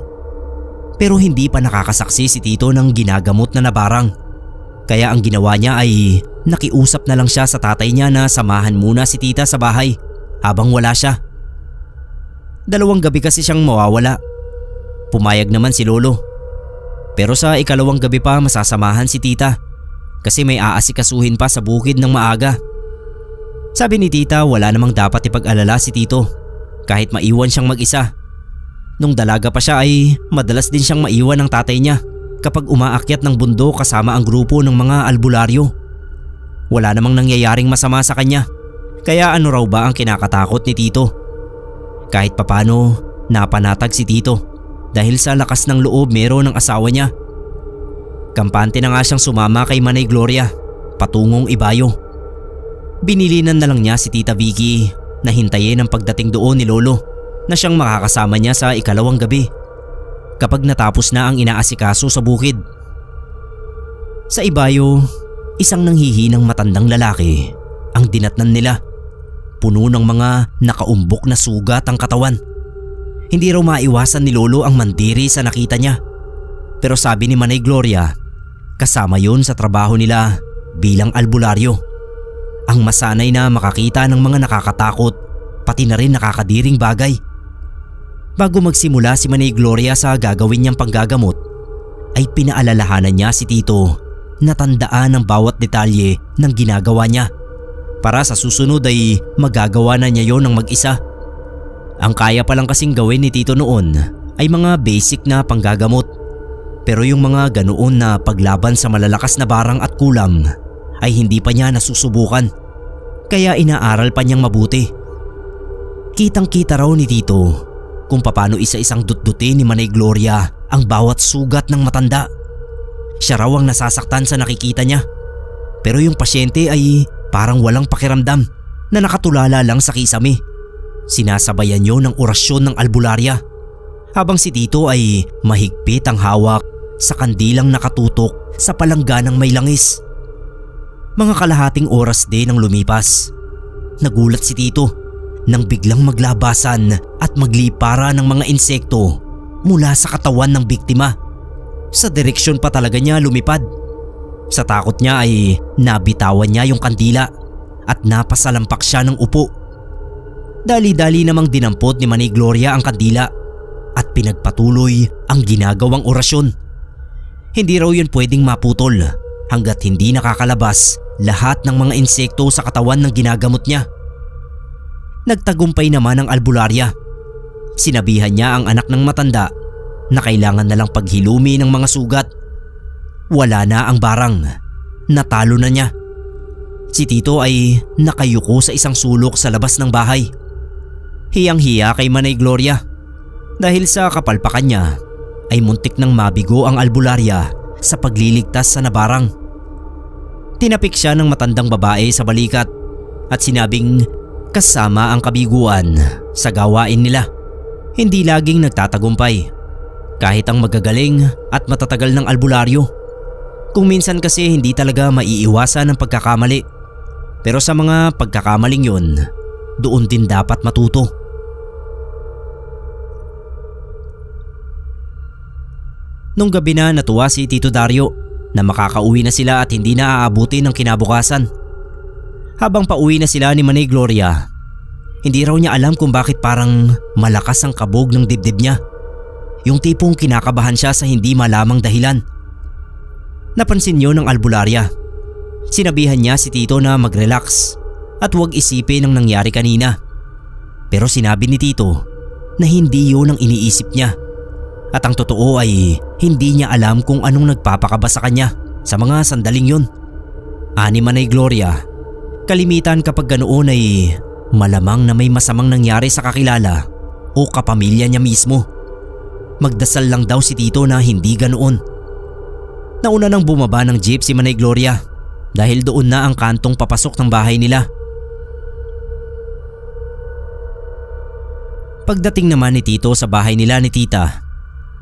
Speaker 1: Pero hindi pa nakakasaksi si Tito ng ginagamot na nabarang. Kaya ang ginawa niya ay nakiusap na lang siya sa tatay niya na samahan muna si Tita sa bahay habang wala siya. 2 gabi kasi siyang mawawala. Pumayag naman si Lolo. Pero sa 2nd gabi pa masasamahan si Tita kasi may aasikasuhin pa sa bukid ng maaga. Sabi ni Tita wala namang dapat ipag-alala si Tito kahit maiwan siyang mag-isa. Nung dalaga pa siya ay madalas din siyang maiwan ng tatay niya kapag umaakyat ng bundok kasama ang grupo ng mga albularyo. Wala namang nangyayaring masama sa kanya, kaya ano raw ba ang kinakatakot ni Tito? Kahit papano napanatag si Tito dahil sa lakas ng loob meron ng asawa niya. Kampante na nga siyang sumama kay Manay Gloria patungong ibayo. Binilinan na lang niya si Tita Vicky na hintayin ang pagdating doon ni Lolo na siyang makakasama niya sa 2nd gabi kapag natapos na ang inaasikaso sa bukid. Sa ibayo, isang nanghihinang matandang lalaki ang dinatnan nila. Puno ng mga nakaumbok na sugat ang katawan. Hindi raw maiwasan ni Lolo ang mandiri sa nakita niya. Pero sabi ni Manay Gloria, kasama yun sa trabaho nila bilang albularyo. Ang masanay na makakita ng mga nakakatakot pati na rin nakakadiring bagay. Bago magsimula si Manay Gloria sa gagawin niyang panggagamot, ay pinaalalahanan niya si Tito na tandaan ang bawat detalye ng ginagawa niya para sa susunod ay magagawa na niya yon ng mag-isa. Ang kaya pa lang kasing gawin ni Tito noon ay mga basic na panggagamot. Pero yung mga ganoon na paglaban sa malalakas na barang at kulam ay hindi pa niya nasusubukan. Kaya inaaral pa niyang mabuti. Kitang-kita raw ni Tito kung paano isa-isang dutdutin ni Manay Gloria ang bawat sugat ng matanda. Siya raw ang nasasaktan sa nakikita niya. Pero yung pasyente ay parang walang pakiramdam na nakatulala lang sa kisame. Sinasabayan yun ng orasyon ng albularya habang si Tito ay mahigpit ang hawak sa kandilang nakatutok sa palangganang may langis. Mga kalahating oras din ang lumipas. Nagulat si Tito nang biglang maglabasan at maglipara ng mga insekto mula sa katawan ng biktima. Sa direksyon pa talaga niya lumipad. Sa takot niya ay nabitawan niya yung kandila at napasalampak siya ng upo. Dali-dali namang dinampot ni Manay Gloria ang kandila at pinagpatuloy ang ginagawang orasyon. Hindi raw yun pwedeng maputol hanggat hindi nakakalabas lahat ng mga insekto sa katawan ng ginagamot niya. Nagtagumpay naman ang albularya. Sinabihan niya ang anak ng matanda na kailangan na lang paghilumi ng mga sugat. Wala na ang barang. Natalo na niya. Si Tito ay nakayuko sa isang sulok sa labas ng bahay. Hiyang-hiya kay Manay Gloria dahil sa kapalpakan niya ay muntik nang mabigo ang albularya sa pagliligtas sa nabarang. Tinapik siya ng matandang babae sa balikat at sinabing kasama ang kabiguan sa gawain nila. Hindi laging nagtatagumpay kahit ang magagaling at matatagal ng albularyo. Kung minsan kasi hindi talaga maiiwasan ang pagkakamali. Pero sa mga pagkakamaling yun, doon din dapat matuto. Nung gabi na natuwa si Tito Dario na makakauwi na sila at hindi na aabuti ng kinabukasan. Habang pauwi na sila ni Manay Gloria, hindi raw niya alam kung bakit parang malakas ang kabog ng dibdib niya. Yung tipong kinakabahan siya sa hindi malamang dahilan. Napansin niyo ng albularya. Sinabihan niya si Tito na mag-relax at huwag isipin ang nangyari kanina. Pero sinabi ni Tito na hindi yun ang iniisip niya. At ang totoo ay hindi niya alam kung anong nagpapakaba sa kanya sa mga sandaling yun. Ani Manay Gloria, kalimitan kapag ganoon ay malamang na may masamang nangyari sa kakilala o kapamilya niya mismo. Magdasal lang daw si Tito na hindi ganoon. Nauna nang bumaba ng jeep si Manay Gloria dahil doon na ang kantong papasok ng bahay nila. Pagdating naman ni Tito sa bahay nila ni Tita,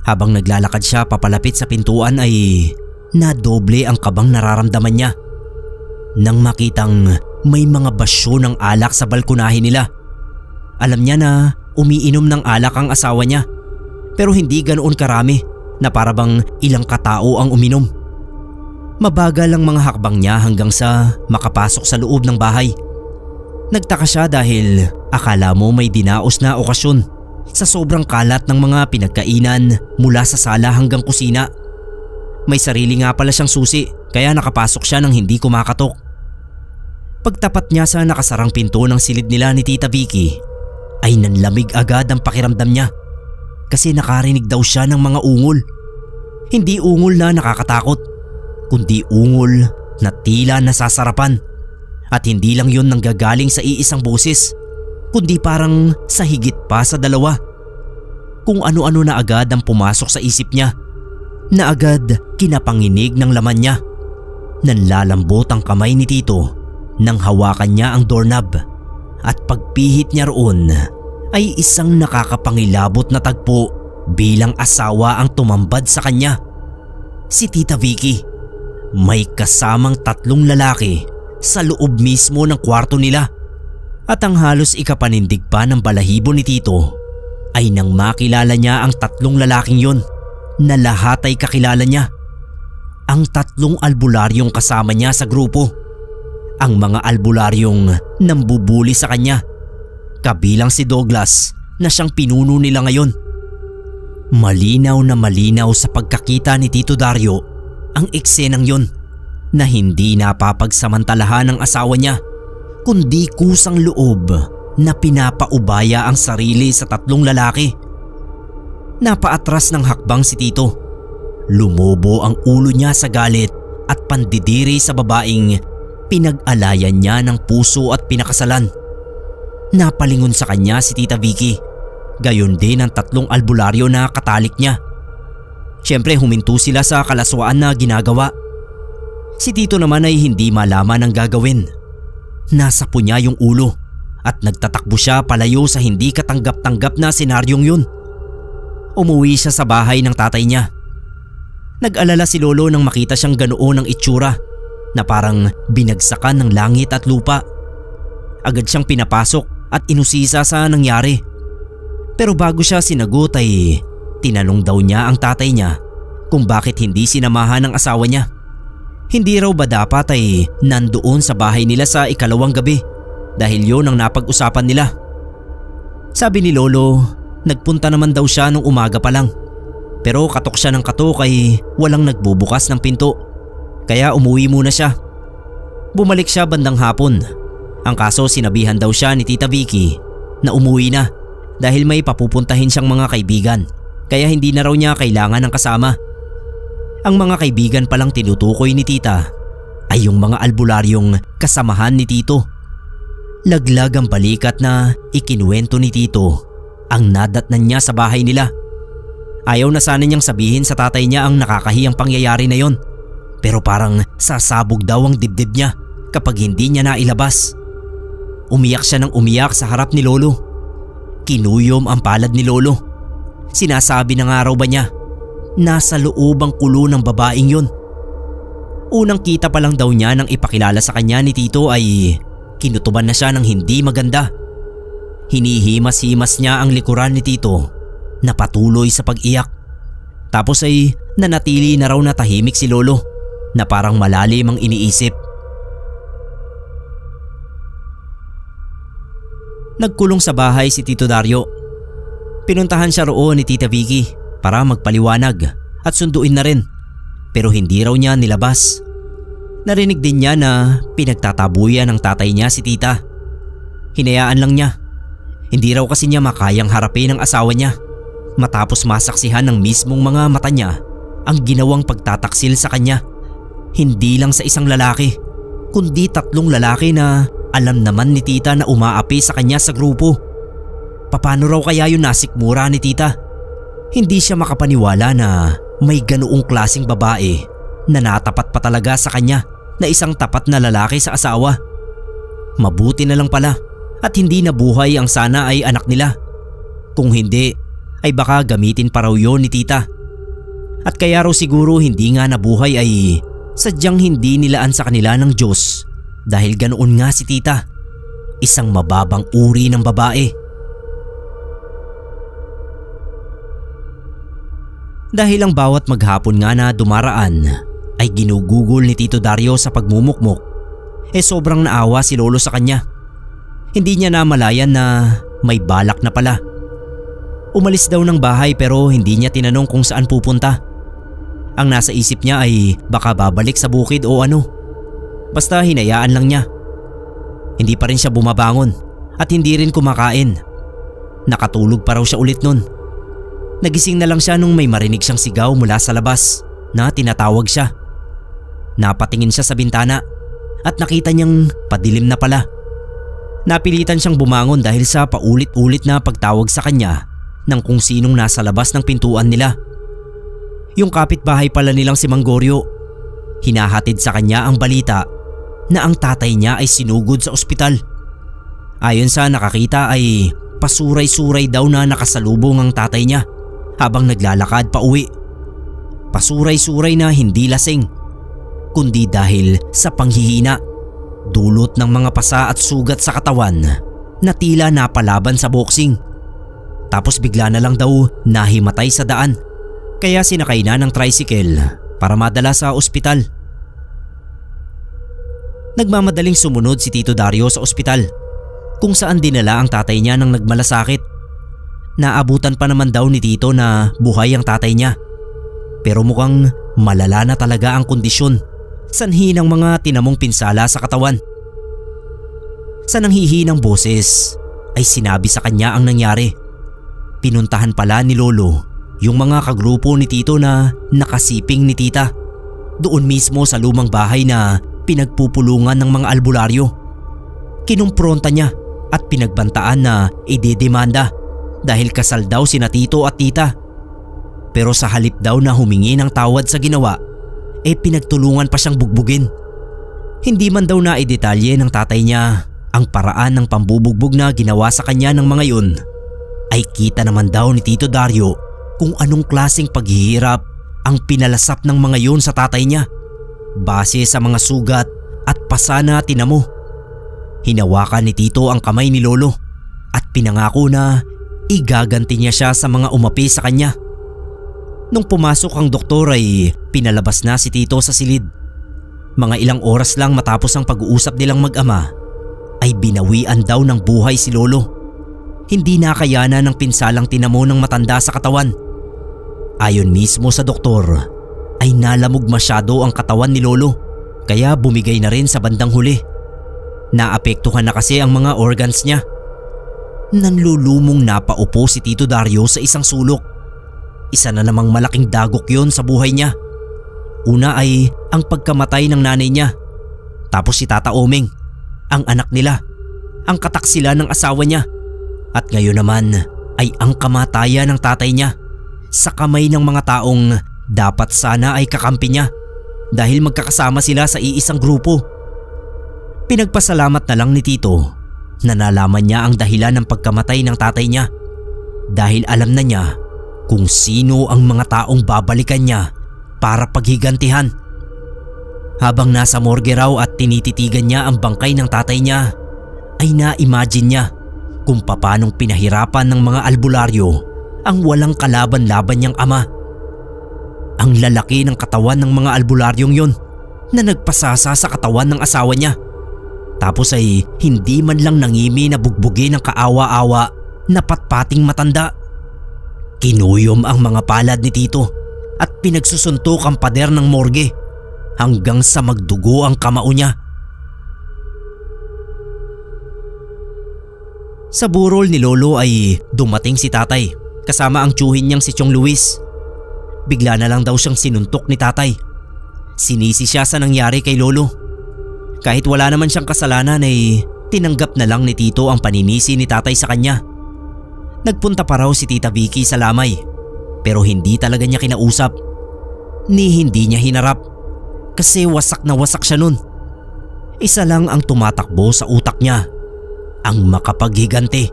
Speaker 1: habang naglalakad siya papalapit sa pintuan ay nadoble ang kabang nararamdaman niya nang makitang may mga basyo ng alak sa balkonahe nila. Alam niya na umiinom ng alak ang asawa niya, pero hindi ganoon karami na parabang ilang katao ang uminom. Mabagal ang mga hakbang niya hanggang sa makapasok sa loob ng bahay. Nagtaka siya dahil akala mo may dinaos na okasyon sa sobrang kalat ng mga pinagkainan mula sa sala hanggang kusina. May sarili nga pala siyang susi kaya nakapasok siya nang hindi kumakatok. Pagtapat niya sa nakasarang pinto ng silid nila ni Tita Vicky ay nanlamig agad ang pakiramdam niya kasi nakarinig daw siya ng mga ungol. Hindi ungol na nakakatakot, kundi ungol na tila nasasarapan. At hindi lang yun nanggagaling sa iisang boses, kundi parang sa higit pa sa dalawa. Kung ano-ano na agad ang pumasok sa isip niya, na agad kinapanginig ng laman niya. Nanlalambot ang kamay ni Tito nang hawakan niya ang doorknob at pagpihit niya roon ay isang nakakapangilabot na tagpo bilang asawa ang tumambad sa kanya. Si Tita Vicky. May kasamang 3 lalaki sa loob mismo ng kwarto nila. At ang halos ikapanindig pa ng balahibo ni Tito ay nang makilala niya ang 3 lalaking yon na lahat ay kakilala niya. Ang 3 albularyong kasama niya sa grupo. Ang mga albularyong nambubuli sa kanya. Kabilang si Douglas na siyang pinuno nila ngayon. Malinaw na malinaw sa pagkakita ni Tito Dario ang eksenang yon na hindi napapagsamantalahan ng asawa niya, kundi kusang loob na pinapaubaya ang sarili sa 3 lalaki. Napaatras ng hakbang si Tito. Lumobo ang ulo niya sa galit at pandidiri sa babaeng pinag-alayan niya ng puso at pinakasalan. Napalingon sa kanya si Tita Vicky, gayon din ang 3 albularyo na katalik niya. Siyempre huminto sila sa kalaswaan na ginagawa. Si Tito naman ay hindi malaman ang gagawin. Nasapo niya yung ulo at nagtatakbo siya palayo sa hindi katanggap-tanggap na senaryong yun. Umuwi siya sa bahay ng tatay niya. Nag-alala si Lolo nang makita siyang ganoon ang itsura na parang binagsakan ng langit at lupa. Agad siyang pinapasok at inusisa sa nangyari. Pero bago siya sinagot ay tinanong daw niya ang tatay niya kung bakit hindi sinamahan ng asawa niya. Hindi raw ba dapat ay nandoon sa bahay nila sa ikalawang gabi dahil yun ang napag-usapan nila. Sabi ni Lolo, nagpunta naman daw siya nung umaga pa lang. Pero katok siya ng katok ay walang nagbubukas ng pinto. Kaya umuwi muna siya. Bumalik siya bandang hapon. Ang kaso sinabihan daw siya ni Tita Vicky na umuwi na dahil may papupuntahin siyang mga kaibigan. Kaya hindi na raw niya kailangan ng kasama. Ang mga kaibigan palang tinutukoy ni Tita ay yung mga albularyong kasamahan ni Tito. Laglag ang balikat na ikinuwento ni Tito ang nadatnan niya sa bahay nila. Ayaw na sana niyang sabihin sa tatay niya ang nakakahiyang pangyayari na yon, pero parang sasabog daw ang dibdib niya kapag hindi niya nailabas. Umiyak siya ng umiyak sa harap ni Lolo. Kinuyom ang palad ni Lolo. Sinasabi na nga raw ba niya, nasa loob ang kulo ng babaeng yun. Unang kita pa lang daw niya nang ipakilala sa kanya ni Tito ay kinutuban na siya ng hindi maganda. Hinihimas-himas niya ang likuran ni Tito na patuloy sa pag-iyak. Tapos ay nanatili na raw na tahimik si Lolo na parang malalim ang iniisip. Nagkulong sa bahay si Tito Dario. Pinuntahan siya roon ni Tita Vicky para magpaliwanag at sunduin na rin, pero hindi raw niya nilabas. Narinig din niya na pinagtatabuyan ng tatay niya si tita. Hinayaan lang niya. Hindi raw kasi niya makayang harapin ang asawa niya matapos masaksihan ng mismong mga mata niya ang ginawang pagtataksil sa kanya. Hindi lang sa isang lalaki, kundi 3 lalaki na alam naman ni tita na umaapi sa kanya sa grupo. Paano raw kaya yun nasikmura ni tita? Hindi siya makapaniwala na may ganoong klaseng babae na natapat pa talaga sa kanya na isang tapat na lalaki sa asawa. Mabuti na lang pala at hindi nabuhay ang sana ay anak nila. Kung hindi ay baka gamitin pa raw yun ni tita. At kaya raw siguro hindi nga nabuhay ay sadyang hindi nilaan sa kanila ng Diyos dahil ganoon nga si tita. Isang mababang uri ng babae. Dahil ang bawat maghapon nga na dumaraan ay ginugugol ni Tito Dario sa pagmumukmok, sobrang naawa si Lolo sa kanya. Hindi niya namalayan na may balak na pala. Umalis daw ng bahay pero hindi niya tinanong kung saan pupunta. Ang nasa isip niya ay baka babalik sa bukid o ano. Basta hinayaan lang niya. Hindi pa rin siya bumabangon at hindi rin kumakain. Nakatulog pa raw siya ulit nun. Nagising na lang siya nung may marinig siyang sigaw mula sa labas na tinatawag siya. Napatingin siya sa bintana at nakita niyang padilim na pala. Napilitan siyang bumangon dahil sa paulit-ulit na pagtawag sa kanya ng kung sinong nasa labas ng pintuan nila. Yung kapitbahay pala nilang si Mang Goryo. Hinahatid sa kanya ang balita na ang tatay niya ay sinugod sa ospital. Ayon sa nakakita ay pasuray-suray daw na nakasalubong ang tatay niya habang naglalakad pa uwi. Pasuray-suray na hindi lasing, kundi dahil sa panghihina, dulot ng mga pasa at sugat sa katawan na tila napalaban sa boxing. Tapos bigla na lang daw nahimatay sa daan, kaya sinakay na ng tricycle para madala sa ospital. Nagmamadaling sumunod si Tito Dario sa ospital kung saan dinala ang tatay niya nang nagmalasakit. Naabutan pa naman daw ni Tito na buhay ang tatay niya, pero mukhang malala na talaga ang kondisyon, sanhi ng mga tinamong pinsala sa katawan. Sa nanghihinang boses ay sinabi sa kanya ang nangyari. Pinuntahan pala ni Lolo yung mga kagrupo ni Tito na nakasiping ni tita doon mismo sa lumang bahay na pinagpupulungan ng mga albularyo. Kinumpronta niya at pinagbantaan na idedemanda dahil kasal daw sina Tito at tita. Pero sa halip daw na humingi ng tawad sa ginawa, pinagtulungan pa siyang bugbugin. Hindi man daw naidetalye ng tatay niya ang paraan ng pambubugbog na ginawa sa kanya ng mga yun, ay kita naman daw ni Tito Dario kung anong klaseng paghihirap ang pinalasap ng mga yun sa tatay niya base sa mga sugat at pasa na tinamo. Hinawakan ni Tito ang kamay ni Lolo at pinangako na igaganti niya siya sa mga umapi sa kanya. Nung pumasok ang doktor ay pinalabas na si Tito sa silid. Mga ilang oras lang matapos ang pag-uusap nilang mag-ama ay binawian daw ng buhay si Lolo. Hindi nakayanan ng pinsalang tinamo ng matanda sa katawan. Ayon mismo sa doktor ay nalamog masyado ang katawan ni Lolo, kaya bumigay na rin sa bandang huli. Naapektuhan na kasi ang mga organs niya. Nanlulumong napaupo si Tito Dario sa isang sulok. Isa na namang malaking dagok yon sa buhay niya. Una ay ang pagkamatay ng nanay niya. Tapos si Tata Omeng, ang anak nila, ang kataksila ng asawa niya. At ngayon naman ay ang kamatayan ng tatay niya sa kamay ng mga taong dapat sana ay kakampi niya dahil magkakasama sila sa iisang grupo. Pinagpasalamat na lang ni Tito na nalaman niya ang dahilan ng pagkamatay ng tatay niya dahil alam na niya kung sino ang mga taong babalikan niya para paghigantihan. Habang nasa morgue raw at tinititigan niya ang bangkay ng tatay niya, ay na-imagine niya kung paanong pinahirapan ng mga albularyo ang walang kalaban-laban niyang ama. Ang lalaki ng katawan ng mga albularyong yon na nagpasasa sa katawan ng asawa niya. Tapos ay hindi man lang nangimi na bugbugin ng kaawa-awa na patpating matanda. Kinuyom ang mga palad ni Tito at pinagsusuntok ang pader ng morgue hanggang sa magdugo ang kamao niya. Sa burol ni Lolo ay dumating si tatay kasama ang tiyuhin niyang si Chong Luis. Bigla na lang daw siyang sinuntok ni tatay. Sinisi siya sa nangyari kay Lolo. Kahit wala naman siyang kasalanan ay tinanggap na lang ni Tito ang paninisi ni tatay sa kanya. Nagpunta pa raw si Tita Vicky sa lamay pero hindi talaga niya kinausap ni hindi niya hinarap kasi wasak na wasak siya nun. Isa lang ang tumatakbo sa utak niya, ang makapaghiganti.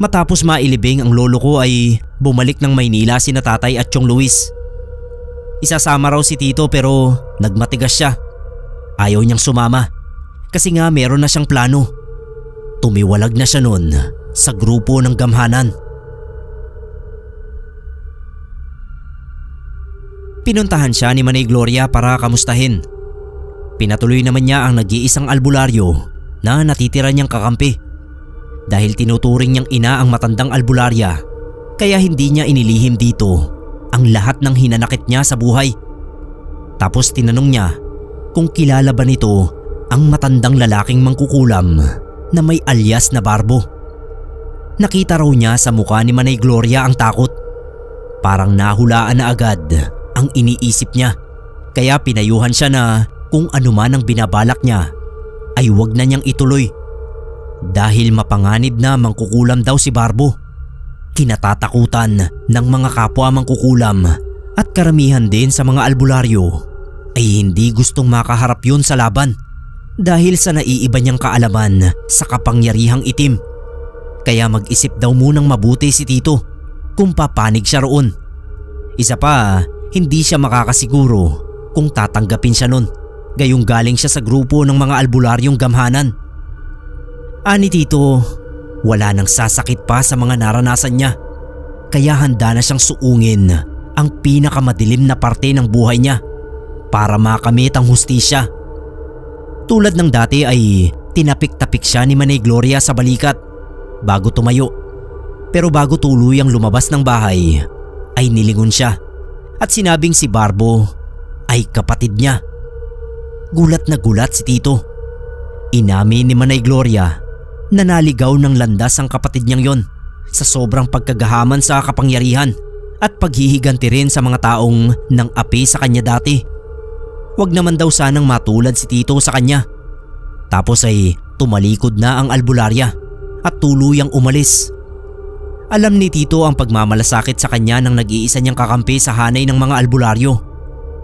Speaker 1: Matapos mailibing ang lolo ko ay bumalik ng Maynila sina tatay at Chong Luis. Isasama raw si Tito pero nagmatigas siya. Ayaw niyang sumama kasi nga meron na siyang plano. Tumiwalag na siya nun sa grupo ng gamhanan. Pinuntahan siya ni Manay Gloria para kamustahin. Pinatuloy naman niya ang nag-iisang albularyo na natitira niyang kakampi. Dahil tinuturing niyang ina ang matandang albularya, kaya hindi niya inilihim dito ang lahat ng hinanakit niya sa buhay. Tapos tinanong niya kung kilala ba nito ang matandang lalaking mangkukulam na may alias na Barbo. Nakita raw niya sa mukha ni Manay Gloria ang takot. Parang nahulaan na agad ang iniisip niya, kaya pinayuhan siya na kung ano man ang binabalak niya ay huwag na niyang ituloy. Dahil mapanganib na mangkukulam daw si Barbo. Kinatatakutan ng mga kapwa mangkukulam at karamihan din sa mga albularyo ay hindi gustong makaharap yun sa laban dahil sa naiiba niyang kaalaman sa kapangyarihang itim. Kaya mag-isip daw munang mabuti si Tito kung papanig siya roon. Isa pa, hindi siya makakasiguro kung tatanggapin siya nun, gayong galing siya sa grupo ng mga albularyong gamhanan. Ani Tito, wala nang sasakit pa sa mga naranasan niya, kaya handa na siyang suungin ang pinakamadilim na parte ng buhay niya para makamit ang hustisya. Tulad ng dati ay tinapik-tapik siya ni Manay Gloria sa balikat bago tumayo. Pero bago tuluyang lumabas ng bahay ay nilingon siya at sinabing si Barbo ay kapatid niya. Gulat na gulat si Tito. Inamin ni Manay Gloria na naligaw ng landas ang kapatid niyang yon sa sobrang pagkagahaman sa kapangyarihan at paghihiganti rin sa mga taong nang api sa kanya dati. Wag naman daw sanang matulad si Tito sa kanya. Tapos ay tumalikod na ang albularya at tuluyang umalis. Alam ni Tito ang pagmamalasakit sa kanya ng nag-iisa niyang kakampi sa hanay ng mga albularyo.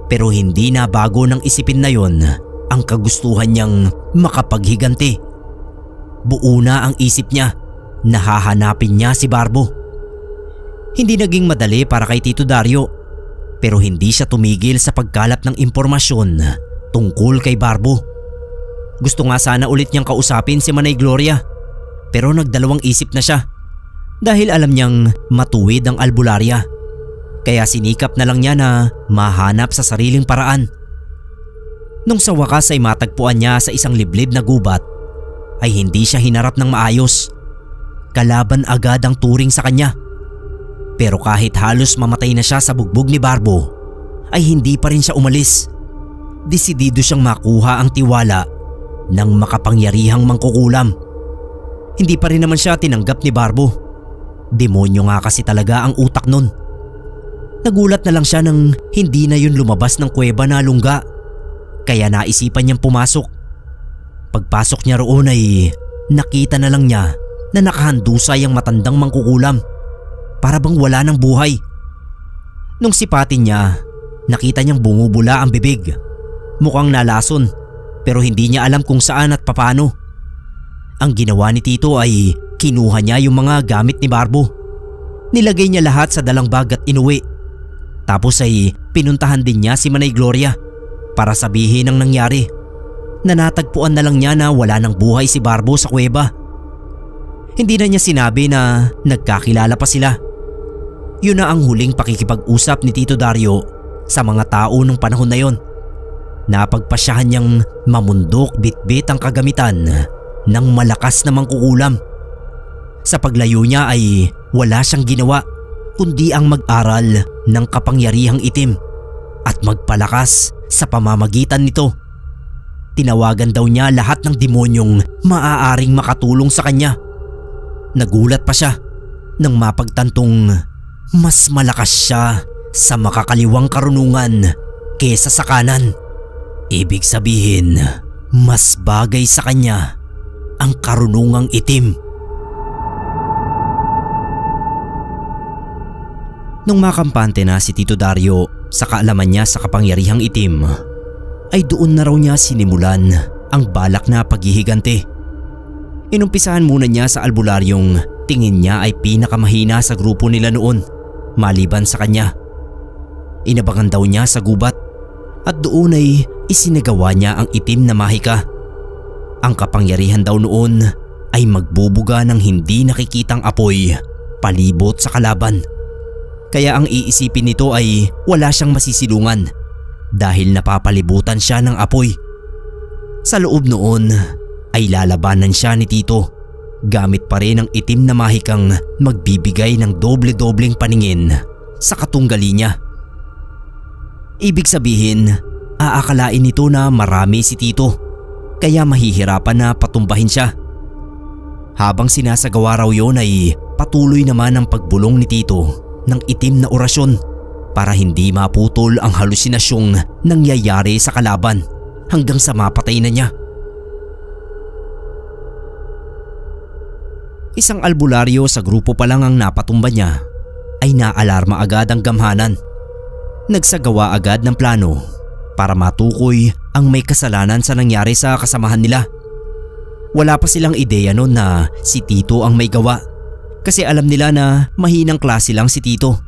Speaker 1: Pero hindi na bago ng isipin na yon ang kagustuhan niyang makapaghiganti. Buo na ang isip niya na hahanapin niya si Barbo. Hindi naging madali para kay Tito Dario, pero hindi siya tumigil sa pagkalap ng impormasyon tungkol kay Barbo. Gusto nga sana ulit niyang kausapin si Manay Gloria, pero nagdalawang isip na siya dahil alam niyang matuwid ang albularya. Kaya sinikap na lang niya na mahanap sa sariling paraan. Nung sa wakas ay matagpuan niya sa isang liblib na gubat, ay hindi siya hinarap ng maayos. Kalaban agad ang turing sa kanya. Pero kahit halos mamatay na siya sa bugbog ni Barbo, ay hindi pa rin siya umalis. Desidido siyang makuha ang tiwala ng makapangyarihang mangkukulam. Hindi pa rin naman siya tinanggap ni Barbo. Demonyo nga kasi talaga ang utak nun. Nagulat na lang siya nang hindi na yun lumabas ng kuweba na lungga. Kaya naisipan niyang pumasok. Pagpasok niya roon ay nakita na lang niya na nakahandusay ang matandang mangkukulam. Para bang wala ng buhay. Nung sipatin niya, nakita niyang bumubula ang bibig. Mukhang nalason pero hindi niya alam kung saan at papaano. Ang ginawa ni Tito ay kinuha niya yung mga gamit ni Barbo. Nilagay niya lahat sa dalang bag at inuwi. Tapos ay pinuntahan din niya si Manay Gloria para sabihin ang nangyari. Na natagpuan na lang niya na wala ng buhay si Barbo sa kuweba. Hindi na niya sinabi na nagkakilala pa sila. Yun na ang huling pakikipag-usap ni Tito Dario sa mga tao nung panahon na yon. napagpasyahan niyang mamundok bitbit ang kagamitan ng malakas na mangkukulam. Sa paglayo niya ay wala siyang ginawa kundi ang mag-aral ng kapangyarihang itim at magpalakas sa pamamagitan nito. Tinawagan daw niya lahat ng demonyong maaaring makatulong sa kanya. Nagulat pa siya nang mapagtantong mas malakas siya sa makakaliwang karunungan kesa sa kanan. Ibig sabihin, mas bagay sa kanya ang karunungang itim. Nung makampante na si Tito Dario sa kaalaman niya sa kapangyarihang itim, ay doon na raw niya sinimulan ang balak na paghihigante. Inumpisahan muna niya sa albularyong tingin niya ay pinakamahina sa grupo nila noon maliban sa kanya. Inabangan daw niya sa gubat at doon ay isinagawa niya ang itim na mahika. Ang kapangyarihan daw noon ay magbubuga ng hindi nakikitang apoy palibot sa kalaban. Kaya ang iisipin nito ay wala siyang masisilungan dahil napapalibutan siya ng apoy. Sa loob noon ay lalabanan siya ni Tito gamit pa rin ang itim na mahikang magbibigay ng doble-dobleng paningin sa katunggali niya. Ibig sabihin, aakalain nito na marami si Tito kaya mahihirapan na patumbahin siya. Habang sinasagawa raw yun ay patuloy naman ang pagbulong ni Tito ng itim na orasyon para hindi maputol ang halusinasyong nangyayari sa kalaban hanggang sa mapatay na niya. Isang albularyo sa grupo pa lang ang napatumba niya ay naalarma agad ang gamhanan. Nagsagawa agad ng plano para matukoy ang may kasalanan sa nangyari sa kasamahan nila. Wala pa silang ideya noon na si Tito ang may gawa kasi alam nila na mahinang klase lang si Tito.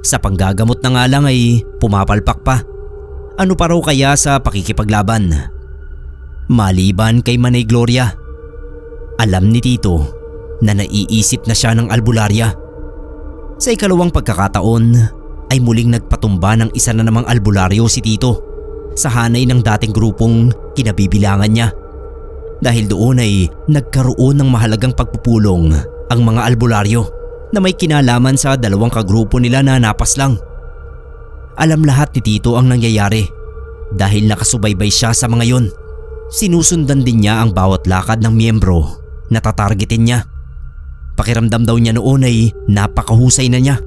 Speaker 1: Sa panggagamot na nga lang ay pumapalpak pa. Ano pa raw kaya sa pakikipaglaban? Maliban kay Manay Gloria, alam ni Tito na naiisip na siya ng albularya. Sa ikalawang pagkakataon ay muling nagpatumba ng isa na namang albularyo si Tito sa hanay ng dating grupong kinabibilangan niya. Dahil doon ay nagkaroon ng mahalagang pagpupulong ang mga albularyo na may kinalaman sa dalawang kagrupo nila na napaslang. Alam lahat ni Tito ang nangyayari dahil nakasubaybay siya sa mga yon. Sinusundan din niya ang bawat lakad ng miyembro na tatargetin niya. Pakiramdam daw niya noon ay napakahusay na niya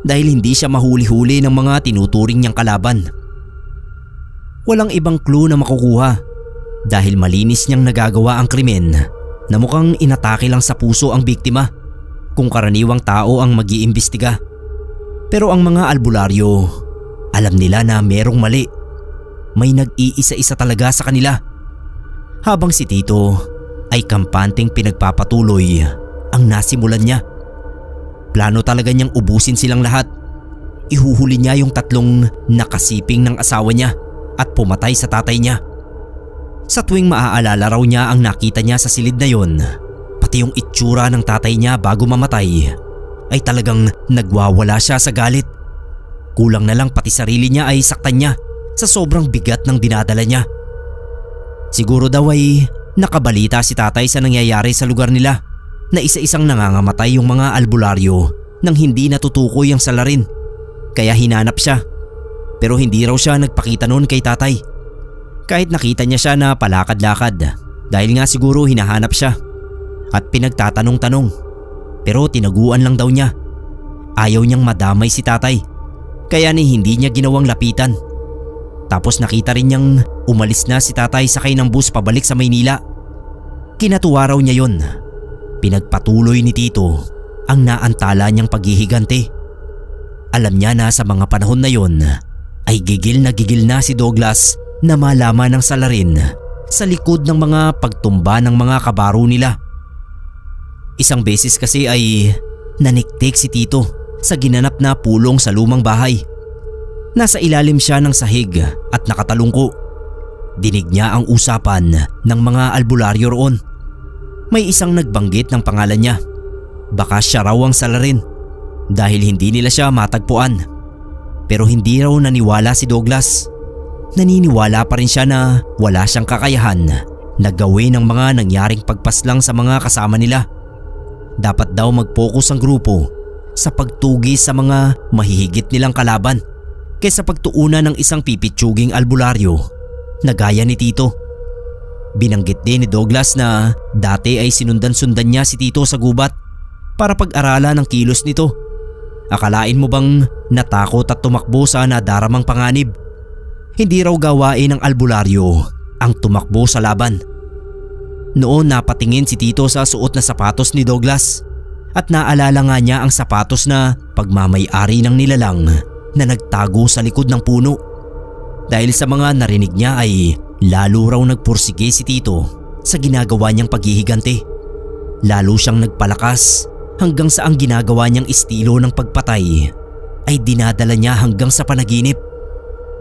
Speaker 1: dahil hindi siya mahuli-huli ng mga tinuturing niyang kalaban. Walang ibang clue na makukuha dahil malinis niyang nagagawa ang krimen na mukhang inatake lang sa puso ang biktima kung karaniwang tao ang mag-iimbestiga. Pero ang mga albularyo, alam nila na merong mali. May nag-iisa-isa talaga sa kanila. Habang si Tito ay kampanteng pinagpapatuloy ang nasimulan niya. Plano talaga niyang ubusin silang lahat. Ihuhuli niya yung tatlong nakasiping ng asawa niya at pumatay sa tatay niya. Sa tuwing maaalala raw niya ang nakita niya sa silid na yon, pati yung itsura ng tatay niya bago mamatay, ay talagang nagwawala siya sa galit. Kulang na lang pati sarili niya ay saktan niya sa sobrang bigat ng dinadala niya. Siguro daw ay nakabalita si tatay sa nangyayari sa lugar nila na isa-isang nangangamatay yung mga albularyo nang hindi natutukoy ang salarin. Kaya hinanap siya, pero hindi raw siya nagpakita noon kay tatay. Kahit nakita niya siya na palakad-lakad dahil nga siguro hinahanap siya at pinagtatanong-tanong, pero tinaguan lang daw niya. Ayaw niyang madamay si tatay kaya ni hindi niya ginawang lapitan. Tapos nakita rin niyang umalis na si tatay sakay ng bus pabalik sa Maynila. Kinatuwa raw niya yon. Pinagpatuloy ni Tito ang naantala niyang paghihigante. Alam niya na sa mga panahon na yon ay gigil na si Douglas na malaman ng salarin sa likod ng mga pagtumba ng mga kabaro nila. Isang beses kasi ay naniktik si Tito sa ginanap na pulong sa lumang bahay. Nasa ilalim siya ng sahig at nakatalungko. Dinig niya ang usapan ng mga albularyo roon. May isang nagbanggit ng pangalan niya. Baka siya raw ang salarin dahil hindi nila siya matagpuan. Pero hindi raw naniwala si Douglas. naniniwala pa rin siya na wala siyang kakayahan na gawin ang mga nangyaring pagpaslang sa mga kasama nila. Dapat daw mag-focus ang grupo sa pagtugis sa mga mahihigit nilang kalaban kaysa pagtuunan ng isang pipitsuging albularyo na gaya ni Tito. Binanggit din ni Douglas na dati ay sinundan-sundan niya si Tito sa gubat para pag-aralan ang kilos nito. Akalain mo bang natakot at tumakbo sa nadaramang panganib? Hindi raw gawain ng albularyo ang tumakbo sa laban. Noon napatingin si Tito sa suot na sapatos ni Douglas at naalala nga niya ang sapatos na pagmamay-ari ng nilalang na nagtago sa likod ng puno. Dahil sa mga narinig niya ay lalo raw nagpursige si Tito sa ginagawa niyang paghihiganti. Lalo siyang nagpalakas hanggang sa ang ginagawa niyang estilo ng pagpatay ay dinadala niya hanggang sa panaginip.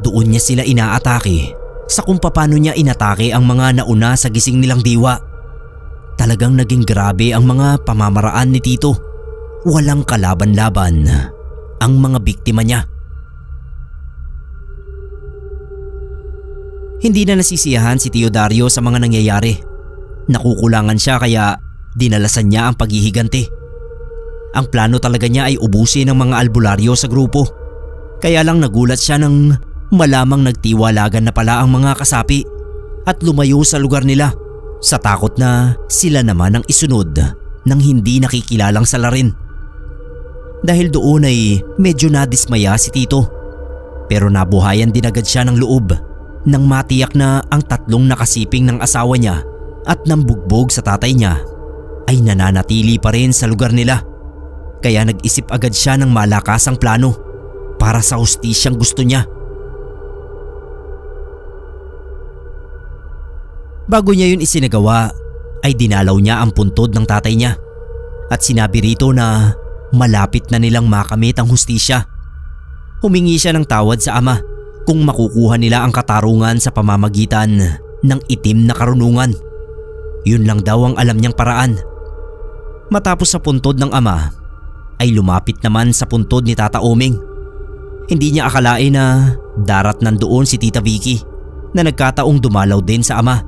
Speaker 1: Doon niya sila inaatake sa kung paano niya inatake ang mga nauna sa gising nilang diwa. Talagang naging grabe ang mga pamamaraan ni Tito. Walang kalaban-laban ang mga biktima niya. Hindi na nasisiyahan si Tio Dario sa mga nangyayari. Nakukulangan siya kaya dinalasan niya ang paghihiganti. Ang plano talaga niya ay ubusin ang mga albularyo sa grupo. Kaya lang nagulat siya nang malamang nagtiwalagan na pala ang mga kasapi at lumayo sa lugar nila sa takot na sila naman ang isunod ng hindi nakikilalang salarin. Dahil doon ay medyo nadismaya si Tito, pero nabuhayan din agad siya ng loob nang matiyak na ang tatlong nakasiping ng asawa niya at nambugbog sa tatay niya ay nananatili pa rin sa lugar nila. Kaya nag-isip agad siya ng malakasang plano para sa hustisyang gusto niya. Bago niya yun isinagawa ay dinalaw niya ang puntod ng tatay niya at sinabi rito na malapit na nilang makamit ang hustisya. Humingi siya ng tawad sa ama kung makukuha nila ang katarungan sa pamamagitan ng itim na karunungan. Yun lang daw ang alam niyang paraan. Matapos sa puntod ng ama ay lumapit naman sa puntod ni Tata Oming. Hindi niya akalain na darat nandoon si Tita Vicky na nagkataong dumalaw din sa ama.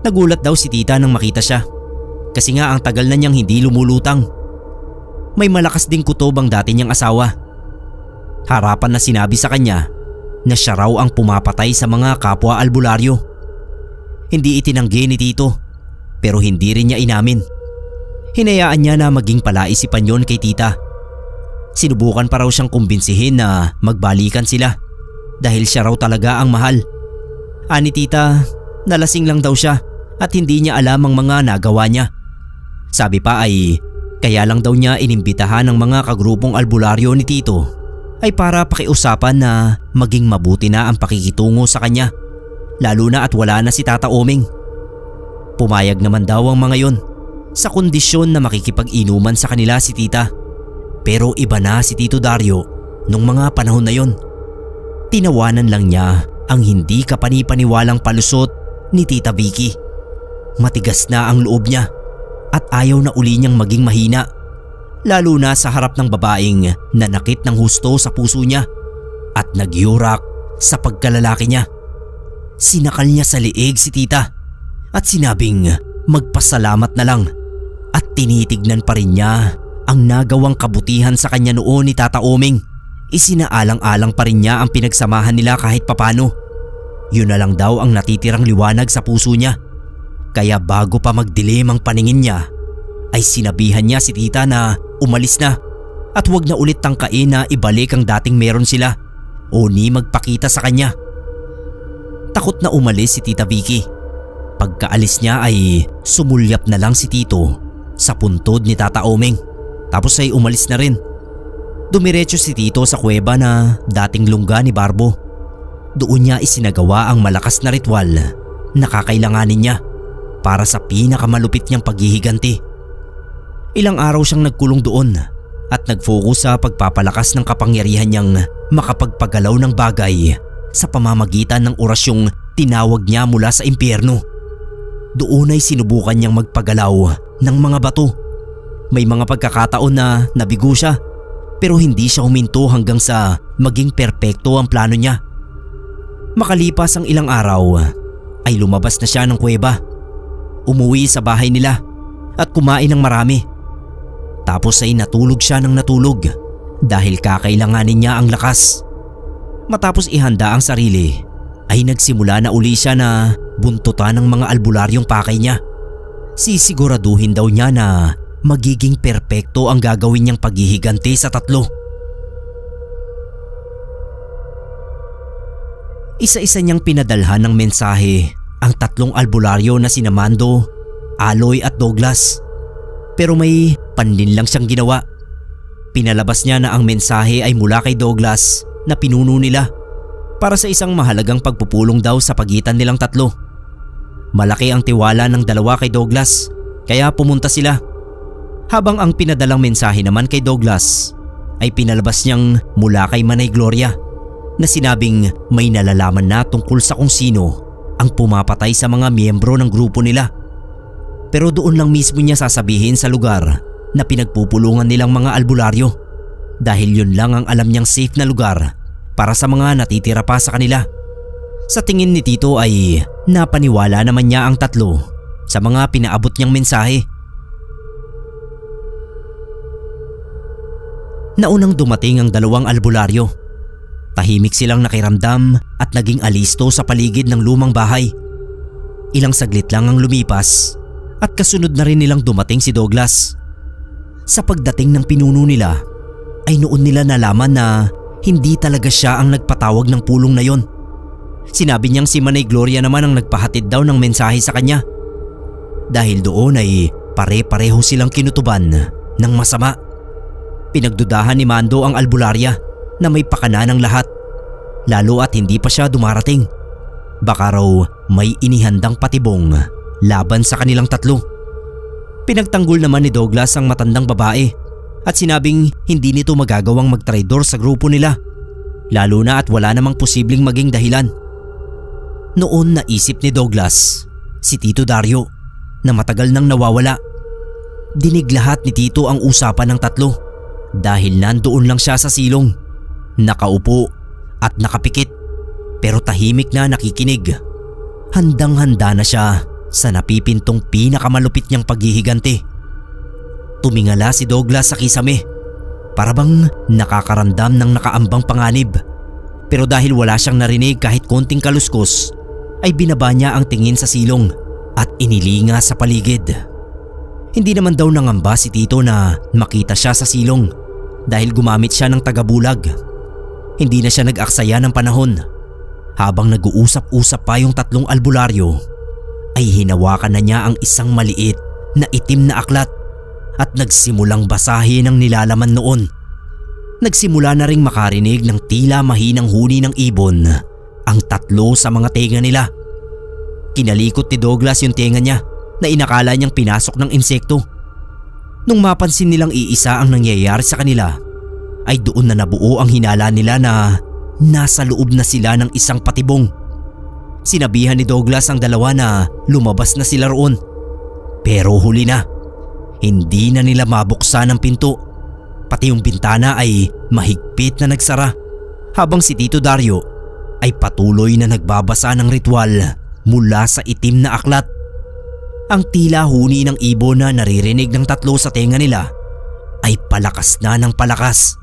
Speaker 1: Nagulat daw si Tita nang makita siya kasi nga ang tagal na niyang hindi lumulutang. May malakas ding kutob ang dati niyang asawa. Harapan na sinabi sa kanya na siya raw ang pumapatay sa mga kapwa albularyo. Hindi itinanggi ni Tito pero hindi rin niya inamin. Hinayaan niya na maging palaisipan yon kay Tita. Sinubukan pa raw siyang kumbinsihin na magbalikan sila dahil siya raw talaga ang mahal. Ani Tita, nalasing lang daw siya at hindi niya alam ang mga nagawa niya. Sabi pa ay kaya lang daw niya inimbitahan ng mga kagrupong albularyo ni Tito ay para pakiusapan na maging mabuti na ang pakikitungo sa kanya, lalo na at wala na si Tata Oming. Pumayag naman daw ang mga yon sa kondisyon na makikipag-inuman sa kanila si Tita. Pero iba na si Tito Dario nung mga panahon na yon. Tinawanan lang niya ang hindi kapanipaniwalang palusot ni Tita Vicky. Matigas na ang loob niya at ayaw na uli niyang maging mahina, lalo na sa harap ng babaeng nanakit ng husto sa puso niya at nagyurak sa pagkalalaki niya. Sinakal niya sa liig si Tita at sinabing magpasalamat na lang at tinitignan pa rin niya ang nagawang kabutihan sa kanya noon ni Tata Oming. Isinaalang-alang pa rin niya ang pinagsamahan nila kahit papano. Yun na lang daw ang natitirang liwanag sa puso niya. Kaya bago pa magdilim ang paningin niya ay sinabihan niya si Tita na umalis na at huwag na ulit tangkain na ibalik ang dating meron sila o ni magpakita sa kanya. Takot na umalis si Tita Vicky. Pagkaalis niya ay sumulyap na lang si Tito sa puntod ni Tata Oming tapos ay umalis na rin. Dumiretso si Tito sa kuweba na dating lungga ni Barbo. Doon niya isinagawa ang malakas na ritual na kakailanganin niya para sa pinakamalupit niyang paghihiganti. Ilang araw siyang nagkulong doon at nag-focus sa pagpapalakas ng kapangyarihan niyang makapagpagalaw ng bagay sa pamamagitan ng orasyong tinawag niya mula sa impyerno. Doon ay sinubukan niyang magpagalaw ng mga bato. May mga pagkakataon na nabigo siya pero hindi siya huminto hanggang sa maging perpekto ang plano niya. Makalipas ang ilang araw ay lumabas na siya ng kuweba. Umuwi sa bahay nila at kumain ng marami. Tapos ay natulog siya ng natulog dahil kakailanganin niya ang lakas. Matapos ihanda ang sarili ay nagsimula na uli siya na buntutan ng mga albularyong pakay niya. Sisiguraduhin daw niya na magiging perpekto ang gagawin niyang paghihiganti sa 3. Isa-isa niyang pinadalhan ng mensahe ang 3 albularyo na sina Mando, Aloy at Douglas. Pero may panlin lang siyang ginawa. Pinalabas niya na ang mensahe ay mula kay Douglas na pinuno nila para sa isang mahalagang pagpupulong daw sa pagitan nilang 3. Malaki ang tiwala ng dalawa kay Douglas kaya pumunta sila. Habang ang pinadalang mensahe naman kay Douglas ay pinalabas niyang mula kay Manay Gloria na sinabing may nalalaman na tungkol sa kung sino ang pumapatay sa mga miyembro ng grupo nila. Pero doon lang mismo niya sasabihin sa lugar na pinagpupulungan nilang mga albularyo dahil yun lang ang alam niyang safe na lugar para sa mga natitira pa sa kanila. Sa tingin ni Tito ay napaniwala naman niya ang 3 sa mga pinaabot niyang mensahe. Naunang dumating ang 2 albularyo. Tahimik silang nakiramdam at naging alisto sa paligid ng lumang bahay. Ilang saglit lang ang lumipas at kasunod na rin nilang dumating si Douglas. Sa pagdating ng pinuno nila ay noon nila nalaman na hindi talaga siya ang nagpatawag ng pulong na yon. Sinabi niyang si Manay Gloria naman ang nagpahatid daw ng mensahe sa kanya. Dahil doon ay pare-pareho silang kinutuban ng masama. Pinagdudahan ni Mando ang albularya na may pakana ng lahat, lalo at hindi pa siya dumarating. Baka raw may inihandang patibong laban sa kanilang 3. Pinagtanggol naman ni Douglas ang matandang babae at sinabing hindi nito magagawang magtraidor sa grupo nila, lalo na at wala namang posibleng maging dahilan. Noon naisip ni Douglas si Tito Dario na matagal nang nawawala. Dinig lahat ni Tito ang usapan ng 3 dahil nandoon lang siya sa silong, nakaupo at nakapikit pero tahimik na nakikinig. Handang-handa na siya sa napipintong pinakamalupit niyang paghihiganti. Tumingala si Douglas sa kisame para bang nakakaramdam ng nakaambang panganib. Pero dahil wala siyang narinig kahit konting kaluskos ay binaba niya ang tingin sa silong at inilinga sa paligid. Hindi naman daw nangamba si Tito na makita siya sa silong dahil gumamit siya ng tagabulag. Hindi na siya nag-aksaya ng panahon. Habang nag-uusap-usap pa yung 3 albularyo ay hinawakan na niya ang isang maliit na itim na aklat at nagsimulang basahin ang nilalaman noon. Nagsimula na ring makarinig ng tila mahinang huni ng ibon ang 3 sa mga tenga nila. Kinalikot ni Douglas yung tenga niya na inakala niyang pinasok ng insekto. Nung mapansin nilang iisa ang nangyayari sa kanila, ay doon na nabuo ang hinala nila na nasa loob na sila ng isang patibong. Sinabihan ni Douglas ang dalawa na lumabas na sila roon. Pero huli na. Hindi na nila mabuksan ang pinto. Pati yung bintana ay mahigpit na nagsara. Habang si Tito Dario ay patuloy na nagbabasa ng ritual mula sa itim na aklat. Ang tila huni ng ibon na naririnig ng 3 sa tenga nila ay palakas na ng palakas.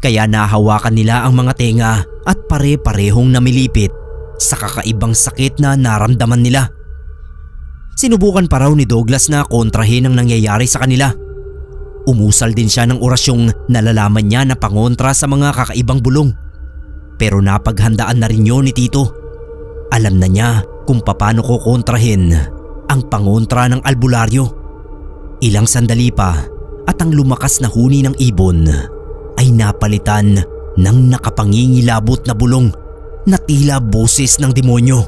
Speaker 1: Kaya nahawakan nila ang mga tenga at pare-parehong namilipit sa kakaibang sakit na naramdaman nila. Sinubukan pa raw ni Douglas na kontrahin ang nangyayari sa kanila. Umusal din siya ng orasyong nalalaman niya na pangontra sa mga kakaibang bulong. Pero napaghandaan na rin yun ni Tito. Alam na niya kung paano ko kontrahin ang pangontra ng albularyo. Ilang sandali pa at ang lumakas na huni ng ibon ay napalitan ng nakapangingilabot na bulong na tila boses ng demonyo.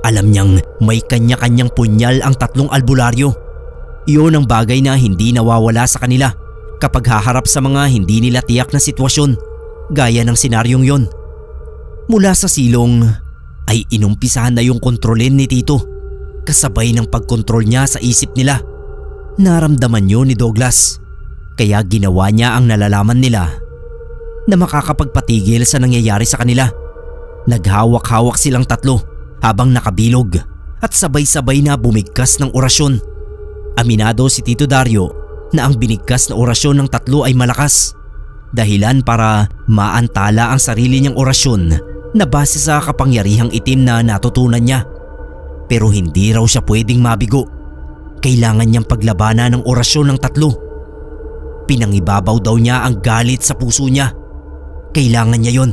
Speaker 1: Alam niyang may kanya-kanyang punyal ang 3 albularyo. Iyon ang bagay na hindi nawawala sa kanila kapag haharap sa mga hindi nila tiyak na sitwasyon gaya ng senaryong yon. Mula sa silong ay inumpisahan na yung kontrolin ni Tito kasabay ng pagkontrol niya sa isip nila. Naramdaman yun ni Douglas kaya ginawa niya ang nalalaman nila na makakapagpatigil sa nangyayari sa kanila. Naghawak-hawak silang tatlo habang nakabilog at sabay-sabay na bumigkas ng orasyon. Aminado si Tito Dario na ang binigkas na orasyon ng tatlo ay malakas, dahilan para maantala ang sarili niyang orasyon na base sa kapangyarihang itim na natutunan niya. Pero hindi raw siya pwedeng mabigo. Kailangan niyang paglabanan ng orasyon ng tatlo. Pinangibabaw daw niya ang galit sa puso niya. Kailangan niya yon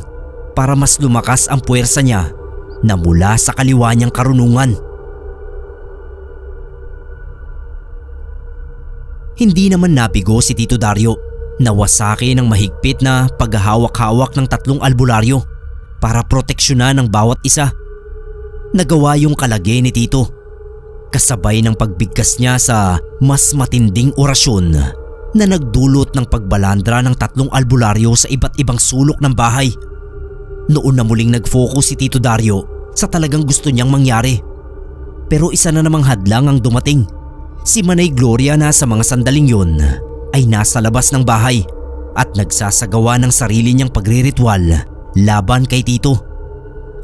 Speaker 1: para mas lumakas ang puwersa niya na mula sa kaliwa niyang karunungan. Hindi naman nabigo si Tito Dario. Nawasaki ng mahigpit na paghahawak-hawak ng tatlong albularyo para proteksyonan ang bawat isa. Nagawa yung kalagay ni Tito, kasabay ng pagbigkas niya sa mas matinding orasyon na nagdulot ng pagbalandra ng tatlong albularyo sa iba't ibang sulok ng bahay. Noon na muling nag-focus si Tito Dario sa talagang gusto niyang mangyari. Pero isa na namang hadlang ang dumating. Si Manay Gloria na sa mga sandaling yun ay nasa labas ng bahay at nagsasagawa ng sarili niyang pagriritual laban kay Tito.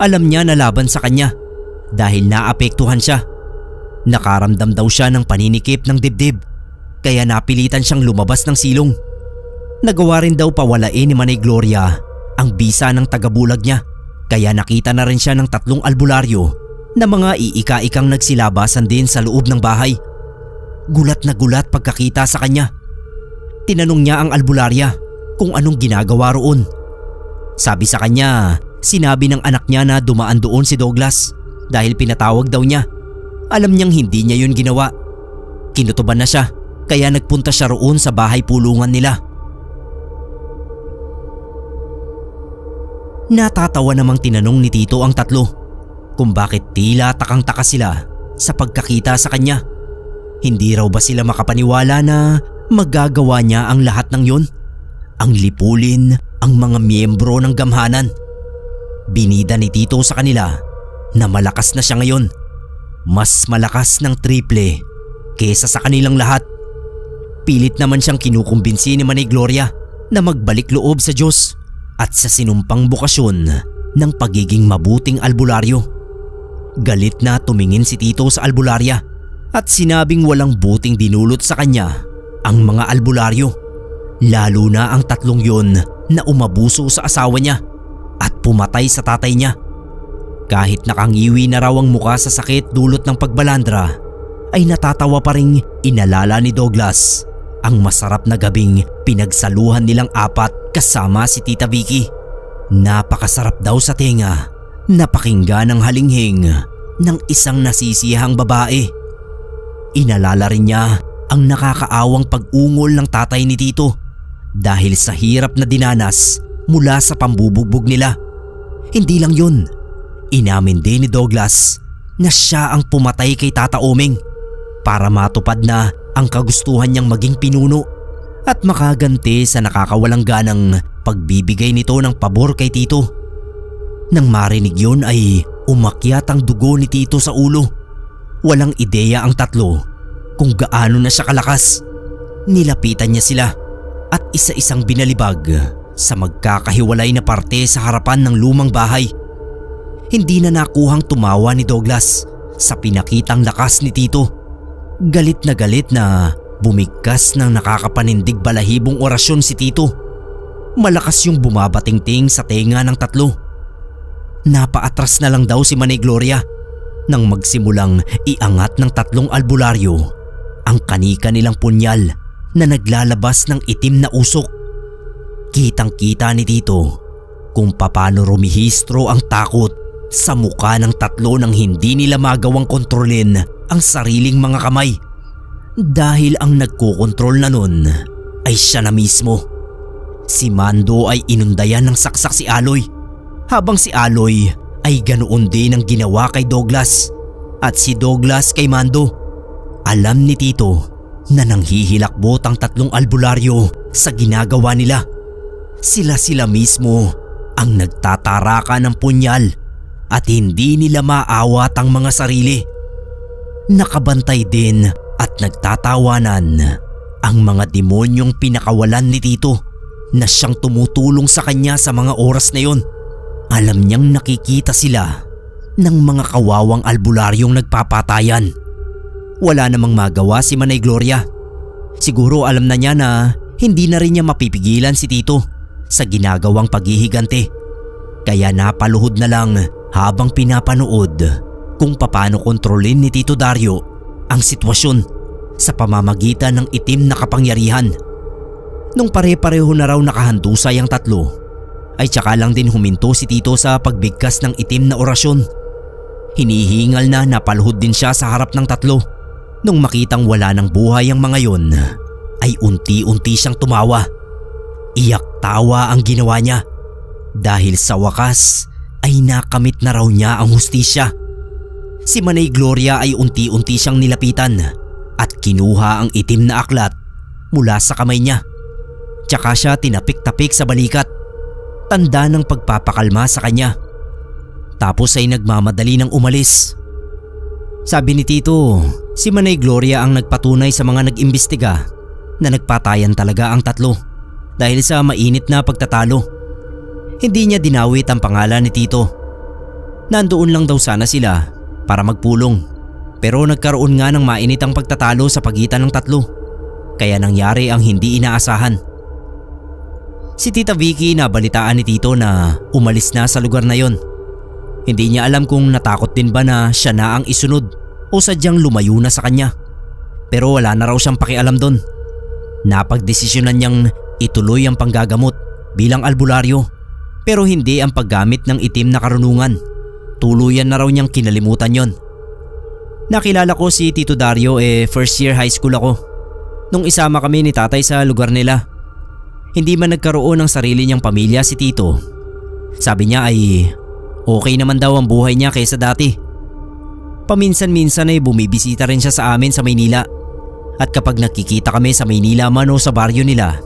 Speaker 1: Alam niya na laban sa kanya dahil naapektuhan siya. Nakaramdam daw siya ng paninikip ng dibdib kaya napilitan siyang lumabas ng silong. Nagawa rin daw pawalain ni Manay Gloria ang bisa ng tagabulag niya kaya nakita na rin siya ng tatlong albularyo na mga iika-ikang nagsilabasan din sa loob ng bahay. Gulat na gulat pagkakita sa kanya. Tinanong niya ang albularya kung anong ginagawa roon. Sabi sa kanya, sinabi ng anak niya na dumaan doon si Douglas dahil pinatawag daw niya. Alam niyang hindi niya yun ginawa. Kinutuban na siya kaya nagpunta siya roon sa bahay pulungan nila. Natatawa namang tinanong ni Tito ang tatlo kung bakit tila takang-taka sila sa pagkakita sa kanya. Hindi raw ba sila makapaniwala na magagawa niya ang lahat ng yun? Ang lipulin ang mga miyembro ng gamhanan. Binida ni Tito sa kanila na malakas na siya ngayon. Mas malakas ng triple kesa sa kanilang lahat. Pilit naman siyang kinukumbinsi ni Manay Gloria na magbalik loob sa Diyos at sa sinumpang bukasyon ng pagiging mabuting albularyo. Galit na tumingin si Tito sa albularya at sinabing walang buting dinulot sa kanya ang mga albularyo, lalo na ang tatlong yun na umabuso sa asawa niya at pumatay sa tatay niya. Kahit nakangiwi na raw ang muka sa sakit dulot ng pagbalandra, ay natatawa pa ring inalala ni Douglas ang masarap na gabing pinagsaluhan nilang apat kasama si Tita Vicky. Napakasarap daw sa tenga napakinggan ang halinghing ng isang nasisiyahang babae. Inalala rin niya ang nakakaawang pag-ungol ng tatay ni Tito dahil sa hirap na dinanas mula sa pambubugbog nila. Hindi lang yun, inamin din ni Douglas na siya ang pumatay kay Tata Omeng para matupad na ang kagustuhan niyang maging pinuno at makaganti sa nakakawalang ganang pagbibigay nito ng pabor kay Tito. Nang marinig yun ay umakyat ang dugo ni Tito sa ulo. Walang ideya ang tatlo kung gaano na siya kalakas. Nilapitan niya sila at isa-isang binalibag sa magkakahiwalay na parte sa harapan ng lumang bahay. Hindi na nakuhang tumawa ni Douglas sa pinakitang lakas ni Tito. Galit na bumigkas ng nakakapanindig balahibong orasyon si Tito. Malakas yung bumabatingting sa tenga ng tatlo. Napaatras na lang daw si Manay Gloria nang magsimulang iangat ng tatlong albularyo ang kanika nilang punyal na naglalabas ng itim na usok. Kitang-kita ni Tito kung paano rumihistro ang takot sa muka ng tatlo nang hindi nila magawang kontrolin ang sariling mga kamay. Dahil ang nagkokontrol na nun ay siya na mismo. Si Mando ay inundayan ng saksak si Aloy, habang si Aloy ay ganoon din ang ginawa kay Douglas at si Douglas kay Mando. Alam ni Tito na nanghihilakbot ang tatlong albularyo sa ginagawa nila. Sila mismo ang nagtataraka ng punyal at hindi nila maawat ang mga sarili. Nakabantay din at nagtatawanan ang mga demonyong pinakawalan ni Tito na siyang tumutulong sa kanya sa mga oras na yon. Alam niyang nakikita sila ng mga kawawang albularyong nagpapatayan. Wala namang magawa si Manay Gloria. Siguro alam na niya na hindi na rin niya mapipigilan si Tito sa ginagawang paghihigante. Kaya napaluhod na lang habang pinapanood kung paano kontrolin ni Tito Dario ang sitwasyon sa pamamagitan ng itim na kapangyarihan. Nung pare-pareho na raw nakahandusay ang tatlo, ay tsaka lang din huminto si Tito sa pagbigkas ng itim na orasyon. Hinihingal na napaluhod din siya sa harap ng tatlo. Nung makitang wala ng buhay ang mga yon, ay unti-unti siyang tumawa. Iyak tawa ang ginawa niya dahil sa wakas ay nakamit na raw niya ang hustisya. Si Manay Gloria ay unti-unti siyang nilapitan at kinuha ang itim na aklat mula sa kamay niya. Tsaka siya tinapik-tapik sa balikat, tanda ng pagpapakalma sa kanya. Tapos ay nagmamadali ng umalis. Sabi ni Tito, si Manay Gloria ang nagpatunay sa mga nag-imbestiga na nagpatayan talaga ang tatlo dahil sa mainit na pagtatalo. Hindi niya dinawit ang pangalan ni Tito. Nandoon lang daw sana sila para magpulong, pero nagkaroon nga ng mainit ang pagtatalo sa pagitan ng tatlo, kaya nangyari ang hindi inaasahan. Si Tita Vicky nabalitaan ni Tito na umalis na sa lugar na yon. Hindi niya alam kung natakot din ba na siya na ang isunod o sadyang lumayo na sa kanya. Pero wala na raw siyang pakialam doon. Napagdesisyonan niyang ituloy ang panggagamot bilang albularyo, pero hindi ang paggamit ng itim na karunungan. Tuluyan na raw niyang kinalimutan yon. Nakilala ko si Tito Dario first year high school ako. Nung isama kami ni tatay sa lugar nila. Hindi man nagkaroon ng sarili niyang pamilya si Tito. Sabi niya ay okay naman daw ang buhay niya kaysa dati. Paminsan-minsan ay bumibisita rin siya sa amin sa Maynila. At kapag nakikita kami sa Maynila man o sa baryo nila,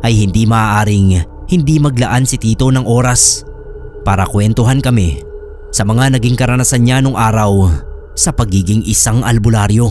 Speaker 1: ay hindi maaaring hindi maglaan si Tito ng oras para kwentuhan kami sa mga naging karanasan niya nung araw sa pagiging isang albularyo.